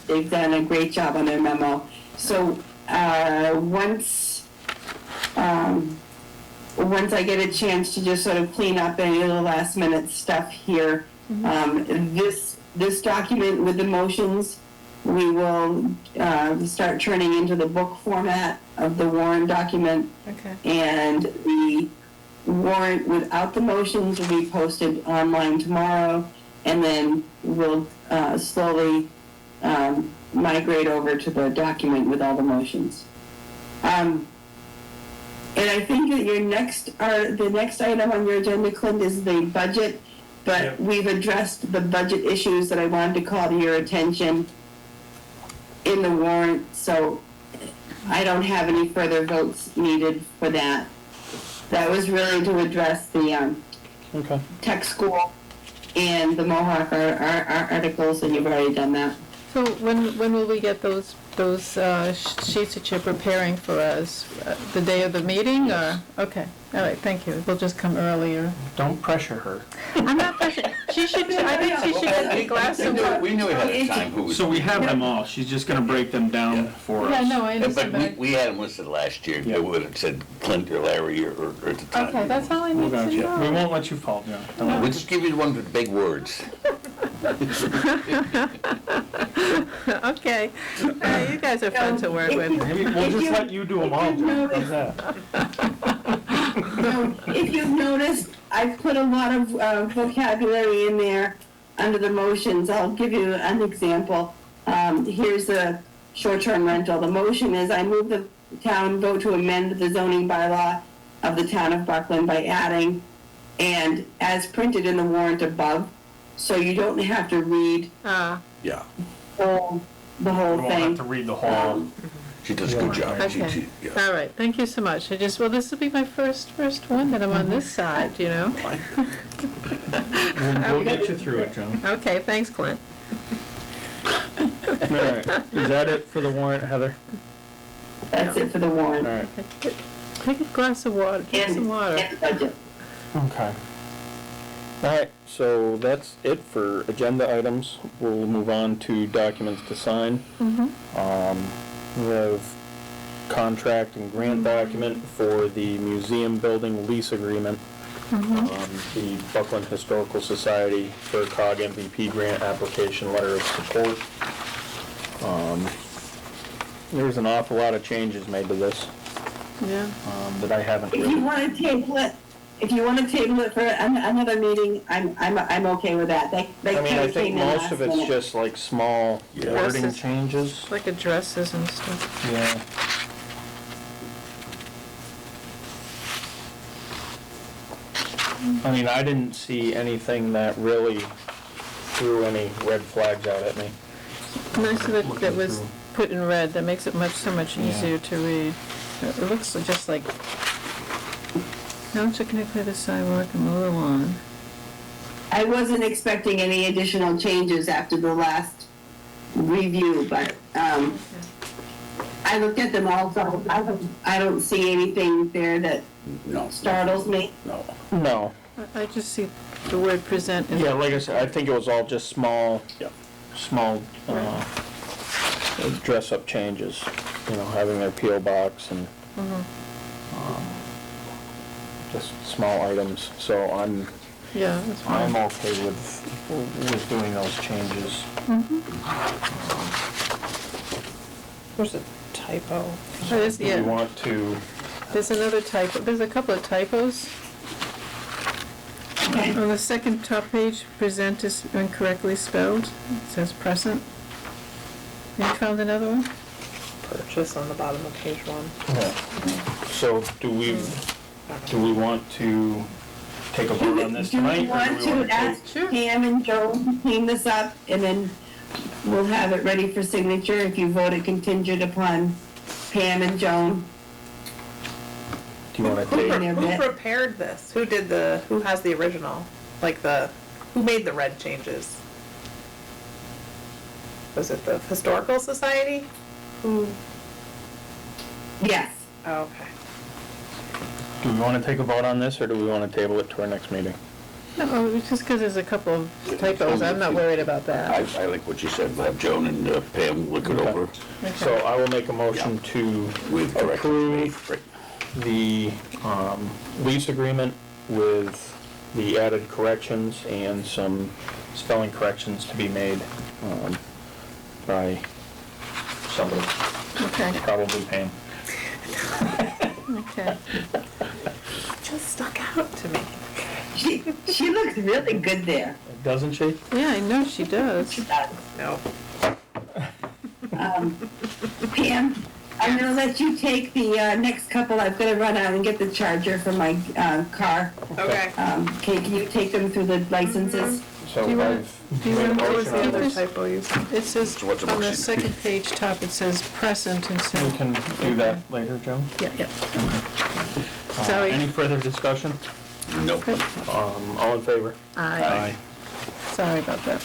[SPEAKER 2] They've done a great job on their memo. So, once I get a chance to just sort of clean up any of the last-minute stuff here, this document with the motions, we will start turning into the book format of the warrant document,
[SPEAKER 3] Okay,
[SPEAKER 2] and the warrant without the motions will be posted online tomorrow, and then we'll slowly migrate over to the document with all the motions. And I think that the next item on your agenda, Clint, is the budget, but
[SPEAKER 1] Yep.
[SPEAKER 2] we've addressed the budget issues that I wanted to call to your attention in the warrant, so I don't have any further votes needed for that. That was really to address the
[SPEAKER 1] Okay.
[SPEAKER 2] tech school and the Mohawk articles, and you've already done that.
[SPEAKER 3] so when will we get those sheets that you're preparing for us? The day of the meeting, or? Okay, all right, thank you, we'll just come earlier.
[SPEAKER 1] Don't pressure her.
[SPEAKER 3] I'm not pressuring, I think she should get a glass of water.
[SPEAKER 4] We knew ahead of time who was.
[SPEAKER 1] So we have them all, she's just gonna break them down
[SPEAKER 4] Yeah.
[SPEAKER 1] for us.
[SPEAKER 3] Yeah, no, I
[SPEAKER 4] Yeah,
[SPEAKER 3] understand,
[SPEAKER 4] But
[SPEAKER 3] but,
[SPEAKER 4] we had them listed last year,
[SPEAKER 1] Yeah.
[SPEAKER 4] it would have said Clint or Larry or at the time.
[SPEAKER 3] okay, that's all I
[SPEAKER 1] We
[SPEAKER 3] need to
[SPEAKER 1] we
[SPEAKER 3] know.
[SPEAKER 1] won't let you fall, John. Don't worry.
[SPEAKER 4] We'll just give you the ones with big words.
[SPEAKER 3] Okay, you guys are fun to work with.
[SPEAKER 1] Maybe we'll just let you do them all, John. How's that?
[SPEAKER 2] So, if you've noticed, I've put a lot of vocabulary in there under the motions. I'll give you an example. Here's the short-term rental. The motion is, I move the town vote to amend the zoning bylaw of the town of Buckland by adding, and as printed in the warrant above, so you don't have to read
[SPEAKER 4] Yeah,
[SPEAKER 2] the whole
[SPEAKER 1] We won't have
[SPEAKER 2] thing.
[SPEAKER 1] to read the whole,
[SPEAKER 4] she does a good job.
[SPEAKER 3] Okay,
[SPEAKER 4] Yeah.
[SPEAKER 3] all right, thank you so much. Well, this will be my first one that I'm on this side, you know?
[SPEAKER 1] we'll get you through it, John.
[SPEAKER 3] Okay, thanks, Clint.
[SPEAKER 1] All right, is that it for the warrant, Heather?
[SPEAKER 2] That's it for the
[SPEAKER 1] All
[SPEAKER 2] warrant.
[SPEAKER 1] right,
[SPEAKER 3] Take a glass of water, drink some water.
[SPEAKER 2] And budget.
[SPEAKER 1] okay. All right, so that's it for agenda items. We'll move on to documents to sign. We have contract and grant document for the museum building lease agreement. The Buckland Historical Society for COG MVP grant application letter of support. There's an awful lot of changes made to this
[SPEAKER 3] Yeah,
[SPEAKER 1] that I haven't
[SPEAKER 2] If you
[SPEAKER 1] really.
[SPEAKER 2] want to table it, for another meeting, I'm okay with that. They
[SPEAKER 1] I mean, I
[SPEAKER 2] kinda
[SPEAKER 1] think
[SPEAKER 2] came in
[SPEAKER 1] most
[SPEAKER 2] last
[SPEAKER 1] of it's
[SPEAKER 2] minute.
[SPEAKER 1] just like small
[SPEAKER 4] Yeah.
[SPEAKER 1] wording
[SPEAKER 3] Yes.
[SPEAKER 1] changes.
[SPEAKER 3] like addresses and stuff.
[SPEAKER 1] Yeah. I mean, I didn't see anything that really threw any red flags out at me.
[SPEAKER 3] Nice that
[SPEAKER 1] Looking
[SPEAKER 3] that was
[SPEAKER 1] through.
[SPEAKER 3] put in red, that makes it so much
[SPEAKER 1] Yeah.
[SPEAKER 3] easier to read. It looks just like, now to connect with the sidewalk and mow the lawn.
[SPEAKER 2] I wasn't expecting any additional changes after the last review, but, I looked at them all, so I don't see anything there that
[SPEAKER 4] No,
[SPEAKER 2] startles me.
[SPEAKER 4] no.
[SPEAKER 1] No.
[SPEAKER 3] I just see the word present is.
[SPEAKER 1] Yeah, like I said, I think it was all just small, dress-up changes. You know, having their P.O. box and just small items. So
[SPEAKER 3] Yeah, that's
[SPEAKER 1] I'm
[SPEAKER 3] fine.
[SPEAKER 1] okay with doing those changes.
[SPEAKER 5] There's a typo.
[SPEAKER 3] There's,
[SPEAKER 1] Do we
[SPEAKER 3] yeah,
[SPEAKER 1] want to?
[SPEAKER 3] there's another typo, there's a couple of typos.
[SPEAKER 2] Okay.
[SPEAKER 3] On the second top page, present is incorrectly spelled. It says present. Have you found another one?
[SPEAKER 5] Purchase on the bottom of page 1.
[SPEAKER 1] So do we want to take a vote on this
[SPEAKER 2] Do
[SPEAKER 1] tonight?
[SPEAKER 2] you
[SPEAKER 1] or
[SPEAKER 2] want
[SPEAKER 1] do we
[SPEAKER 2] to
[SPEAKER 1] want
[SPEAKER 2] ask
[SPEAKER 3] Sure.
[SPEAKER 2] Pam and Joe to clean this up, and then we'll have it ready for signature if you vote it contingent upon Pam and Joan
[SPEAKER 1] you want to
[SPEAKER 5] Who,
[SPEAKER 1] take?
[SPEAKER 5] who prepared this? Who has the original? Who made the red changes? Was it the Historical Society? Who?
[SPEAKER 2] Yes.
[SPEAKER 5] Oh, okay.
[SPEAKER 1] Do we want to take a vote on this, or do we want to table it to our next meeting?
[SPEAKER 3] No, it's just because there's a couple of typos, I'm not worried about that.
[SPEAKER 4] I like what you said, we'll have Joan and Pam look it
[SPEAKER 1] Okay.
[SPEAKER 4] over
[SPEAKER 1] So I will make a motion to
[SPEAKER 4] with corrections
[SPEAKER 1] approve
[SPEAKER 4] made. Right.
[SPEAKER 1] the lease agreement with the added corrections and some spelling corrections to be made by somebody,
[SPEAKER 3] Okay,
[SPEAKER 1] probably Pam.
[SPEAKER 3] okay.
[SPEAKER 5] Just stuck out to me.
[SPEAKER 2] She looks really good there.
[SPEAKER 1] Doesn't she?
[SPEAKER 3] Yeah, I know she does.
[SPEAKER 5] No.
[SPEAKER 2] Pam, I'm gonna let you take the next couple. I've gotta run out and get the charger for my car.
[SPEAKER 5] Okay.
[SPEAKER 2] Can you take them through the licenses?
[SPEAKER 1] So
[SPEAKER 3] Do you want-
[SPEAKER 1] I've
[SPEAKER 3] do you
[SPEAKER 1] made a
[SPEAKER 3] want-
[SPEAKER 5] What was
[SPEAKER 1] motion
[SPEAKER 5] the
[SPEAKER 1] on
[SPEAKER 5] other
[SPEAKER 1] this.
[SPEAKER 5] typo you said?
[SPEAKER 3] It says,
[SPEAKER 4] So what's the
[SPEAKER 3] on the
[SPEAKER 4] motion?
[SPEAKER 3] second page top, it says present
[SPEAKER 1] We
[SPEAKER 3] instead.
[SPEAKER 1] can do that later, Joan.
[SPEAKER 3] Yeah, yeah.
[SPEAKER 1] Uh,
[SPEAKER 3] Sorry.
[SPEAKER 1] Any further discussion?
[SPEAKER 4] Nope.
[SPEAKER 1] All in favor?
[SPEAKER 3] Aye. Sorry about that.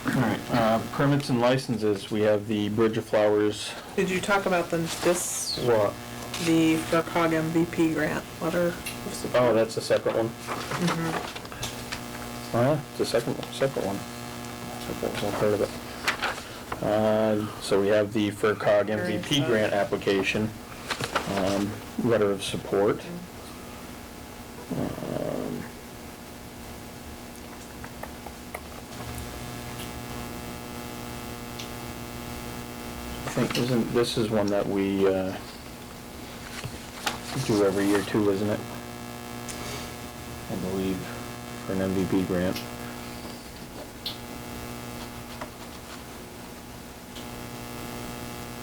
[SPEAKER 1] All right, permits and licenses, we have the Bridge of Flowers.
[SPEAKER 5] Did you talk about the
[SPEAKER 1] What?
[SPEAKER 5] FERCog MVP grant letter of support?
[SPEAKER 1] Oh, that's the separate one? It's a separate one. I wasn't heard of it. So we have the FERCog MVP grant application, letter of support. I think, this is one that we, do every year too, isn't it? I believe, for an MVP grant.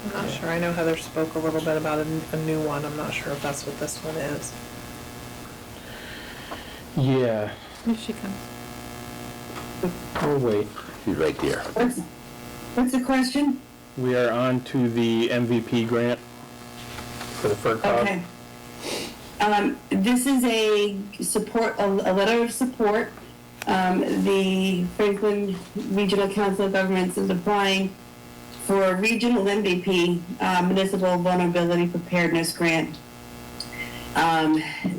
[SPEAKER 5] I'm not sure. I know Heather spoke a little bit about a new one. I'm not sure if that's what this one is.
[SPEAKER 1] Yeah,
[SPEAKER 3] Here she comes.
[SPEAKER 1] oh wait,
[SPEAKER 4] He's right there.
[SPEAKER 2] What's the question?
[SPEAKER 1] we are on to the MVP grant for the FERCog.
[SPEAKER 2] Okay. This is a letter of support. The Franklin Regional Council of Governments is applying for a regional MVP, Municipal Vulnerability Preparedness Grant.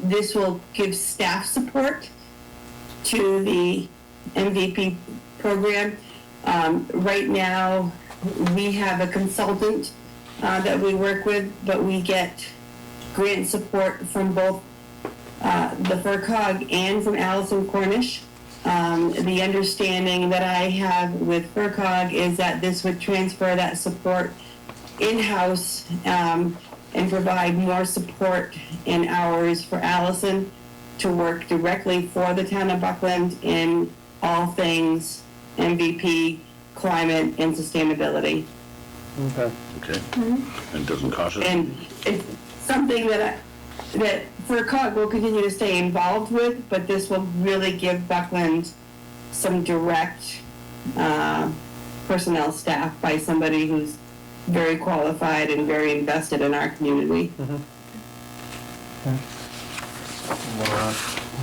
[SPEAKER 2] This will give staff support to the MVP program. Right now, we have a consultant that we work with, but we get grant support from both the FERCog and from Allison Cornish. The understanding that I have with FERCog is that this would transfer that support in-house and provide more support and hours for Allison to work directly for the town of Buckland in all things MVP, climate, and sustainability.
[SPEAKER 1] Okay.
[SPEAKER 4] Okay. And it doesn't cost us?
[SPEAKER 2] And it's something that FERCog will continue to stay involved with, but this will really give Buckland some direct personnel staff by somebody who's very qualified and very invested in our community.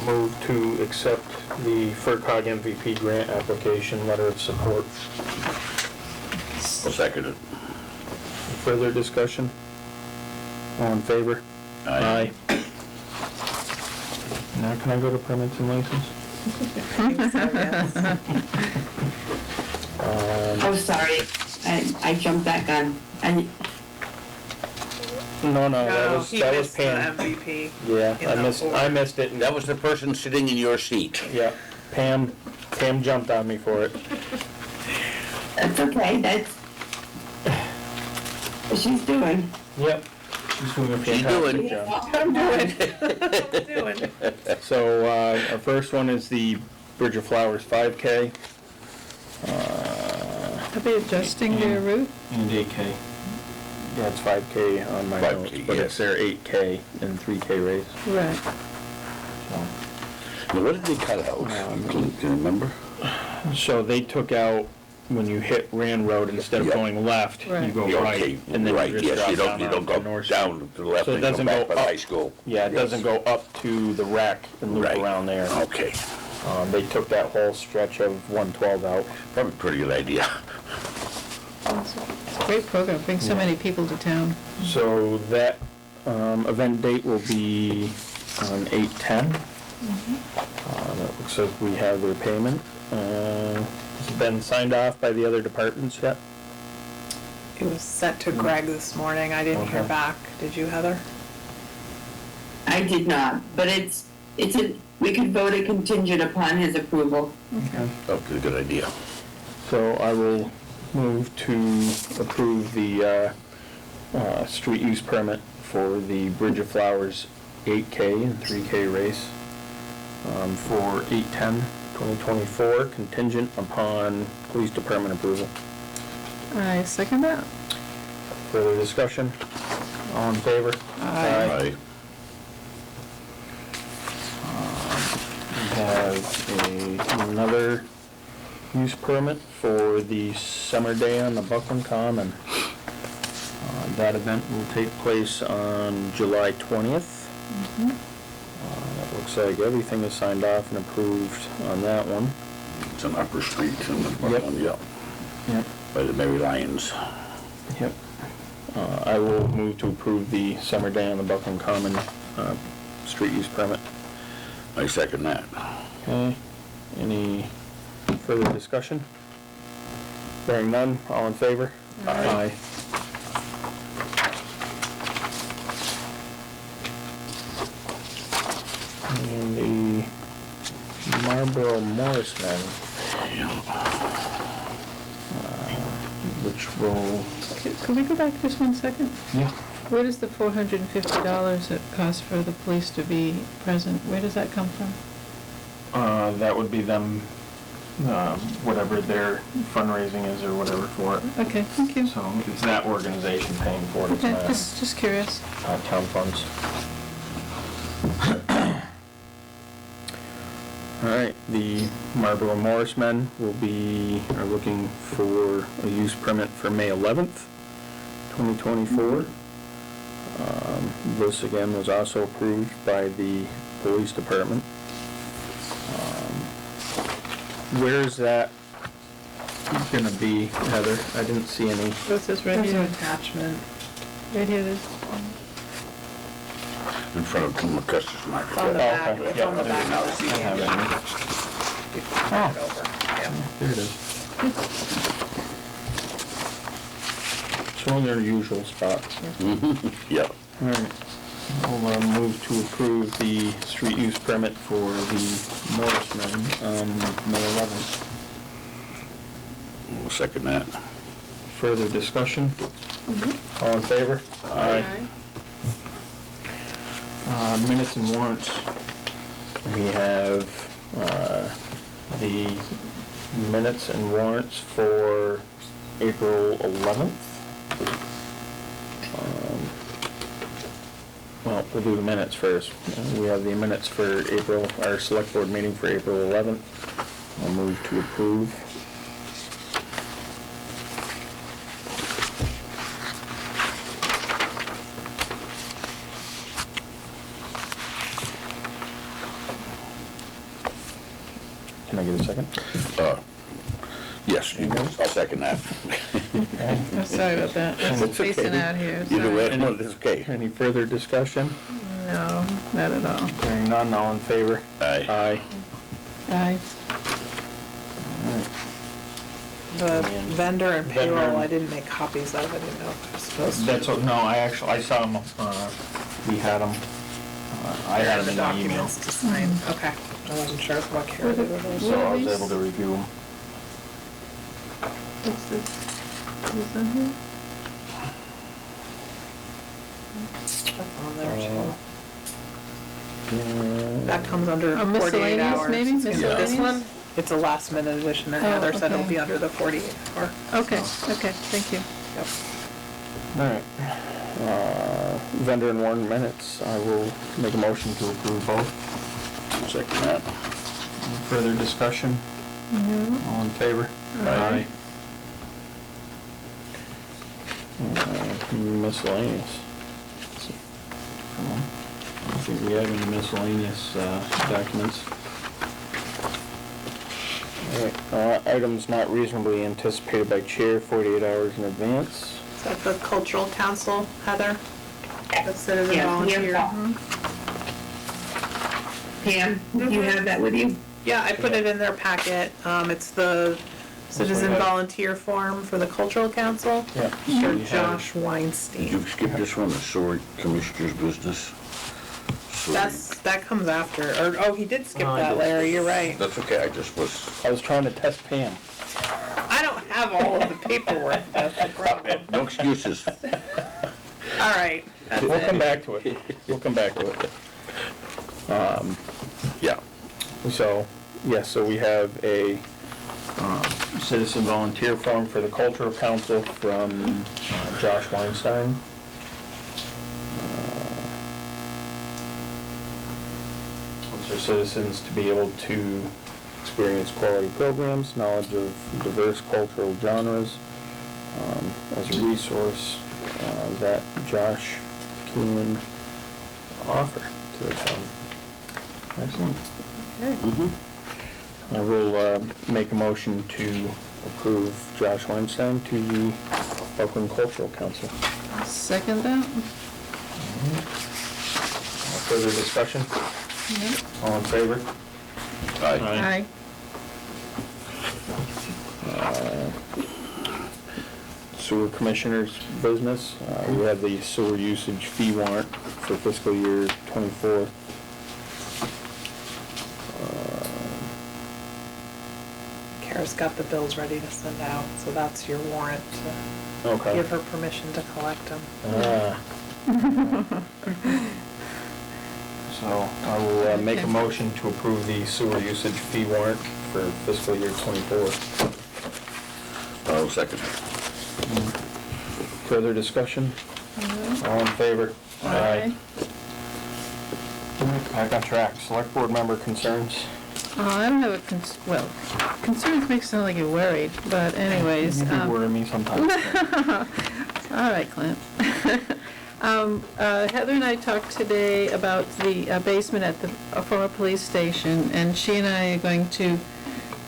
[SPEAKER 1] Move to accept the FERCog MVP grant application, letter of support.
[SPEAKER 4] I'll second it.
[SPEAKER 1] Further discussion? All in favor?
[SPEAKER 4] Aye.
[SPEAKER 1] Now can I go to permits and license?
[SPEAKER 5] I think so, yes.
[SPEAKER 2] Oh, sorry, I jumped back on.
[SPEAKER 1] No, that
[SPEAKER 5] No,
[SPEAKER 1] was
[SPEAKER 5] he
[SPEAKER 1] Pam.
[SPEAKER 5] missed the MVP.
[SPEAKER 1] Yeah,
[SPEAKER 5] in
[SPEAKER 1] I
[SPEAKER 5] the
[SPEAKER 1] missed
[SPEAKER 5] form.
[SPEAKER 1] it.
[SPEAKER 4] That was the person sitting in your seat.
[SPEAKER 1] Yeah, Pam jumped on me for it.
[SPEAKER 2] That's okay, that's what she's doing.
[SPEAKER 1] Yep. She's doing a
[SPEAKER 4] She's
[SPEAKER 1] fantastic
[SPEAKER 4] doing.
[SPEAKER 1] job.
[SPEAKER 5] I'm doing.
[SPEAKER 1] So, our first one is the Bridge of Flowers 5K.
[SPEAKER 3] Are they adjusting their route?
[SPEAKER 1] And 8K. Yeah, it's 5K on my
[SPEAKER 4] 5K,
[SPEAKER 1] notes, but it's
[SPEAKER 4] yes.
[SPEAKER 1] their 8K and 3K race.
[SPEAKER 3] Right.
[SPEAKER 4] Now, what did they cut out? Can you remember?
[SPEAKER 1] So they took out when you hit Rand Road, instead of
[SPEAKER 4] Yeah.
[SPEAKER 1] going left, you
[SPEAKER 3] Right.
[SPEAKER 1] go
[SPEAKER 4] Yeah,
[SPEAKER 1] right.
[SPEAKER 4] okay,
[SPEAKER 1] And then
[SPEAKER 4] right,
[SPEAKER 1] you just
[SPEAKER 4] yes,
[SPEAKER 1] drop
[SPEAKER 4] you
[SPEAKER 1] down
[SPEAKER 4] don't
[SPEAKER 1] onto
[SPEAKER 4] go
[SPEAKER 1] North
[SPEAKER 4] down to the left
[SPEAKER 1] So it
[SPEAKER 4] and go
[SPEAKER 1] doesn't
[SPEAKER 4] back
[SPEAKER 1] go
[SPEAKER 4] by
[SPEAKER 1] up.
[SPEAKER 4] high school.
[SPEAKER 1] Yeah, it doesn't go up to the wreck and loop
[SPEAKER 4] Right.
[SPEAKER 1] around there.
[SPEAKER 4] Okay,
[SPEAKER 1] They took that whole stretch of 112 out.
[SPEAKER 4] probably a pretty good idea.
[SPEAKER 3] It's a great program, brings so many people to town.
[SPEAKER 1] So that event date will be on 8/10. It looks like we have their payment. Has it been signed off by the other departments yet?
[SPEAKER 5] It was sent to Greg this morning. I didn't hear
[SPEAKER 1] Okay.
[SPEAKER 5] back. Did you, Heather?
[SPEAKER 2] I did not, but we could vote it contingent upon his approval.
[SPEAKER 4] Okay, good idea.
[SPEAKER 1] So I will move to approve the street use permit for the Bridge of Flowers 8K and 3K race for 8/10/2024, contingent upon police department approval.
[SPEAKER 3] I second that.
[SPEAKER 1] Further discussion? All in favor?
[SPEAKER 4] Aye.
[SPEAKER 1] We have another use permit for the summer day on the Buckland Common. That event will take place on July 20th. That looks like everything is signed off and approved on that one.
[SPEAKER 4] It's on Upper Street in the Buckland, yeah,
[SPEAKER 1] Yep.
[SPEAKER 4] by the Mary Lyons.
[SPEAKER 1] Yep. I will move to approve the summer day on the Buckland Common street use permit.
[SPEAKER 4] I second that.
[SPEAKER 1] Okay, any further discussion? Hearing none, all in favor?
[SPEAKER 4] Aye.
[SPEAKER 1] And the Marlboro Morrisman, which will...
[SPEAKER 3] Could we go back just 1 second?
[SPEAKER 1] Yeah.
[SPEAKER 3] Where does the $450 it costs for the police to be present, where does that come from?
[SPEAKER 1] That would be them, whatever their fundraising is or whatever for it.
[SPEAKER 3] Okay, thank you.
[SPEAKER 1] So it's that organization paying for it, it's
[SPEAKER 3] Okay,
[SPEAKER 1] not
[SPEAKER 3] just curious.
[SPEAKER 1] town funds. All right, the Marlboro Morrismen are looking for a use permit for May 11th, 2024. This again was also approved by the police department. Where's that gonna be, Heather? I didn't see any.
[SPEAKER 3] What's this right
[SPEAKER 5] There's an
[SPEAKER 3] here?
[SPEAKER 5] attachment.
[SPEAKER 3] Right here it is.
[SPEAKER 4] In front of Tim McCuster's market.
[SPEAKER 5] It's on the back.
[SPEAKER 1] okay.
[SPEAKER 5] It's
[SPEAKER 1] Yeah,
[SPEAKER 5] on the
[SPEAKER 1] there
[SPEAKER 5] back
[SPEAKER 1] you go.
[SPEAKER 5] of the CD.
[SPEAKER 1] I have it.
[SPEAKER 5] You flip it over. Yeah.
[SPEAKER 1] There it is. So in their usual spot.
[SPEAKER 4] Yeah.
[SPEAKER 1] All right. I'll move to approve the street use permit for the Morrismen on May 11th.
[SPEAKER 4] We'll second that.
[SPEAKER 1] Further discussion? All in favor? Aye. Minutes and warrants. We have the minutes and warrants for April 11th. Well, we'll do the minutes first. We have the minutes for our select board meeting for April 11th. I'll move to approve. Can I get a second?
[SPEAKER 4] Yes, I'll second that.
[SPEAKER 3] Oh, sorry about that.
[SPEAKER 4] It's
[SPEAKER 3] It's
[SPEAKER 4] okay.
[SPEAKER 3] spacing out here,
[SPEAKER 4] Either way,
[SPEAKER 3] sorry.
[SPEAKER 4] no, it's okay.
[SPEAKER 1] Any further discussion?
[SPEAKER 3] No, not at all.
[SPEAKER 1] Hearing none, all in favor?
[SPEAKER 4] Aye.
[SPEAKER 1] Aye.
[SPEAKER 3] Aye.
[SPEAKER 5] The vendor and
[SPEAKER 1] Vendor.
[SPEAKER 5] payroll, I didn't make copies of. I didn't know if I was supposed to.
[SPEAKER 1] That's, no, I saw them, we had them, I had
[SPEAKER 5] The
[SPEAKER 1] them in the email.
[SPEAKER 5] documents to sign. Okay. I wasn't sure what carried it over.
[SPEAKER 1] So I was able to review them.
[SPEAKER 3] What's this? Is that here?
[SPEAKER 5] That's on there too.
[SPEAKER 1] Yeah.
[SPEAKER 5] That comes under 48
[SPEAKER 3] miscellaneous,
[SPEAKER 5] hours.
[SPEAKER 3] maybe?
[SPEAKER 5] It's gonna- This
[SPEAKER 3] Miscellaneous?
[SPEAKER 5] one, it's a last minute addition and
[SPEAKER 3] Oh,
[SPEAKER 5] Heather said it'll
[SPEAKER 3] okay.
[SPEAKER 5] be under the 48 hour.
[SPEAKER 3] Okay, okay, thank you.
[SPEAKER 5] Yep.
[SPEAKER 1] All right. Vendor and warrant minutes, I will make a motion to approve both.
[SPEAKER 4] Second that.
[SPEAKER 1] Further discussion?
[SPEAKER 3] No.
[SPEAKER 1] All in favor?
[SPEAKER 3] Aye.
[SPEAKER 1] Miscellaneous. I don't think we have any miscellaneous documents. All right, items not reasonably anticipated by chair 48 hours in advance.
[SPEAKER 5] Is that the cultural council, Heather? The citizen
[SPEAKER 2] Yeah,
[SPEAKER 5] volunteer?
[SPEAKER 2] yeah. Pam, do you have that with you?
[SPEAKER 5] Yeah, I put it in their packet. It's the citizen
[SPEAKER 1] have?
[SPEAKER 5] volunteer form for the cultural council.
[SPEAKER 1] Yeah.
[SPEAKER 5] For Josh
[SPEAKER 4] Did
[SPEAKER 5] Weinstein.
[SPEAKER 4] you skip this one, the sewer commissioner's business? Sewer.
[SPEAKER 5] That comes after, or, oh, he did skip
[SPEAKER 1] No, I
[SPEAKER 5] that,
[SPEAKER 1] did.
[SPEAKER 5] Larry, you're right.
[SPEAKER 4] That's okay, I just was,
[SPEAKER 1] I was trying to test Pam.
[SPEAKER 5] I don't have all of the paperwork, that's the problem.
[SPEAKER 4] no excuses.
[SPEAKER 5] All right, that's
[SPEAKER 1] We'll come
[SPEAKER 5] it.
[SPEAKER 1] back to it. We'll come back to it.
[SPEAKER 4] Yeah.
[SPEAKER 1] So, yes, so we have a citizen volunteer form for the cultural council from Josh Weinstein. Wants our citizens to be able to experience quality programs, knowledge of diverse cultural genres, as a resource that Josh can offer to the town. Excellent.
[SPEAKER 3] Okay.
[SPEAKER 1] I will make a motion to approve Josh Weinstein to the Buckland Cultural Council.
[SPEAKER 3] I'll second that.
[SPEAKER 1] Further discussion?
[SPEAKER 3] Yeah.
[SPEAKER 1] All in favor?
[SPEAKER 4] Aye.
[SPEAKER 3] Aye.
[SPEAKER 1] Sewer Commissioner's business. We have the sewer usage fee warrant for fiscal year '24.
[SPEAKER 5] Kara's got the bills ready to send out, so that's your warrant to
[SPEAKER 1] Okay.
[SPEAKER 5] give her permission to collect them.
[SPEAKER 1] So I will make a motion to approve the sewer usage fee warrant for fiscal year '24.
[SPEAKER 4] I'll second.
[SPEAKER 1] Further discussion? All in favor?
[SPEAKER 3] Aye.
[SPEAKER 1] Back on track. Select board member concerns?
[SPEAKER 3] I don't have a well, concerns make it sound like you're worried, but anyways.
[SPEAKER 1] You do worry me sometimes.
[SPEAKER 3] All right, Clint. Heather and I talked today about the basement at the former police station, and she and I are going to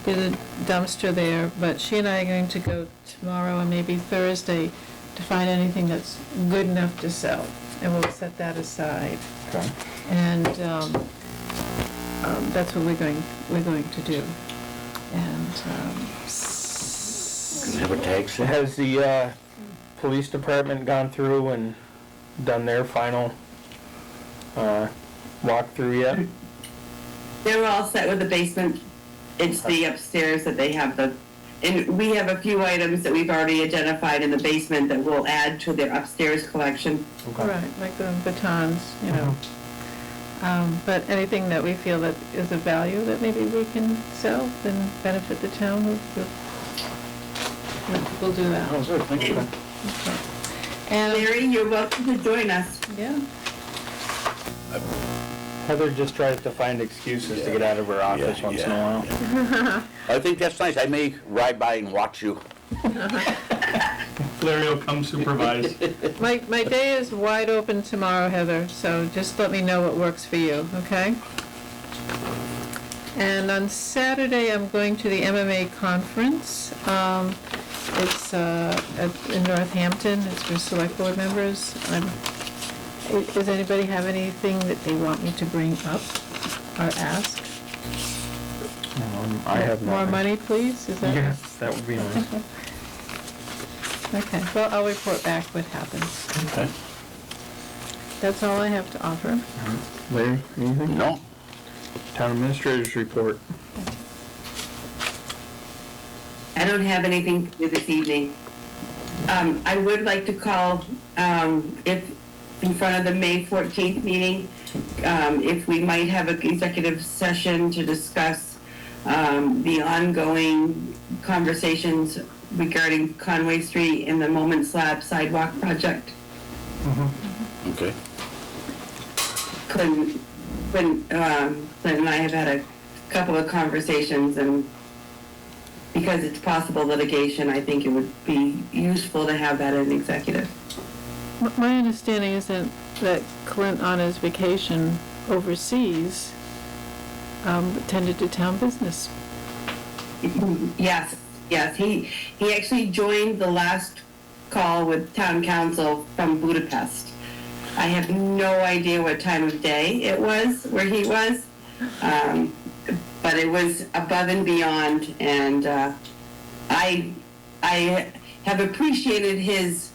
[SPEAKER 3] get a dumpster there, but she and I are going to go tomorrow and maybe Thursday to find anything that's good enough to sell, and we'll set that aside.
[SPEAKER 1] Okay.
[SPEAKER 3] And that's what we're going to do. And
[SPEAKER 4] Can I have a tag set?
[SPEAKER 1] Has the police department gone through and done their final walkthrough yet?
[SPEAKER 2] They're all set with the basement. It's the upstairs that they have and we have a few items that we've already identified in the basement that we'll add to their upstairs collection.
[SPEAKER 3] right, like the batons, you know. But anything that we feel that is of value that maybe we can sell and benefit the town, we'll do that.
[SPEAKER 1] Oh, good, thank you.
[SPEAKER 3] Okay. And,
[SPEAKER 2] Larry, you're welcome to join us.
[SPEAKER 3] yeah,
[SPEAKER 1] Heather just tries to find excuses to get out of her office once in a while.
[SPEAKER 4] I think that's nice, I may ride by and watch you.
[SPEAKER 1] Larry will come supervise.
[SPEAKER 3] my day is wide open tomorrow, Heather, so just let me know what works for you, okay? And on Saturday, I'm going to the MMA conference. It's in Northampton. It's for select board members. Does anybody have anything that they want me to bring up or ask?
[SPEAKER 1] I have
[SPEAKER 3] More
[SPEAKER 1] nothing.
[SPEAKER 3] money, please? Is that?
[SPEAKER 1] Yes, that would be nice.
[SPEAKER 3] Okay, well, I'll report back what happens.
[SPEAKER 1] Okay.
[SPEAKER 3] That's all I have to offer.
[SPEAKER 1] Larry, anything?
[SPEAKER 4] No?
[SPEAKER 1] Town administrator's report.
[SPEAKER 2] I don't have anything to do this evening. I would like to call, if in front of the May 14th meeting, if we might have an executive session to discuss the ongoing conversations regarding Conway Street and the Moment Slab sidewalk project.
[SPEAKER 4] Okay.
[SPEAKER 2] Clint and I have had a couple of conversations, and because it's possible litigation, I think it would be useful to have that in executive.
[SPEAKER 3] My understanding is that Clint, on his vacation overseas, attended to town business.
[SPEAKER 2] Yes, he actually joined the last call with town council from Budapest. I have no idea what time of day it was where he was, but it was above and beyond, and I have appreciated his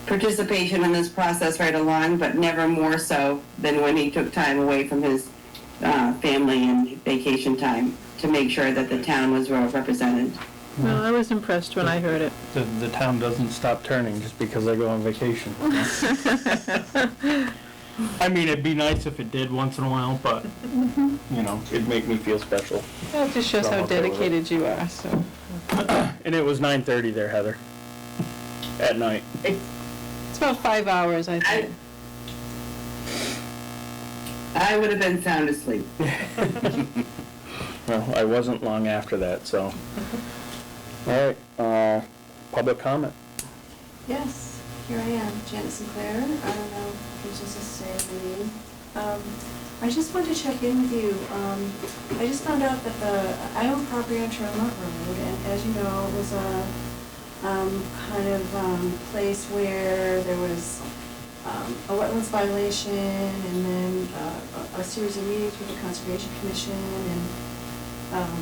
[SPEAKER 2] participation in this process right along, but never more so than when he took time away from his family and vacation time to make sure that the town was well represented.
[SPEAKER 3] Well, I was impressed when I heard it.
[SPEAKER 1] The town doesn't stop turning just because I go on vacation. I mean, it'd be nice if it did once in a while, but, you know, it'd make me feel special.
[SPEAKER 3] That just shows
[SPEAKER 1] So
[SPEAKER 3] how
[SPEAKER 1] I'm okay with it.
[SPEAKER 3] dedicated you are, so.
[SPEAKER 1] And it was 9:30 there, Heather, at night.
[SPEAKER 3] It's about 5 hours, I think.
[SPEAKER 2] I would have been sound asleep.
[SPEAKER 1] Well, I wasn't long after that, so. All right, public comment.
[SPEAKER 6] Yes, here I am, Janet Sinclair. I don't know if you're supposed to say my name. I just wanted to check in with you. I just found out that I own property on Charlemont Road, and as you know, it was a kind of place where there was a wetlands violation, and then a series of meetings with the Conservation Commission, and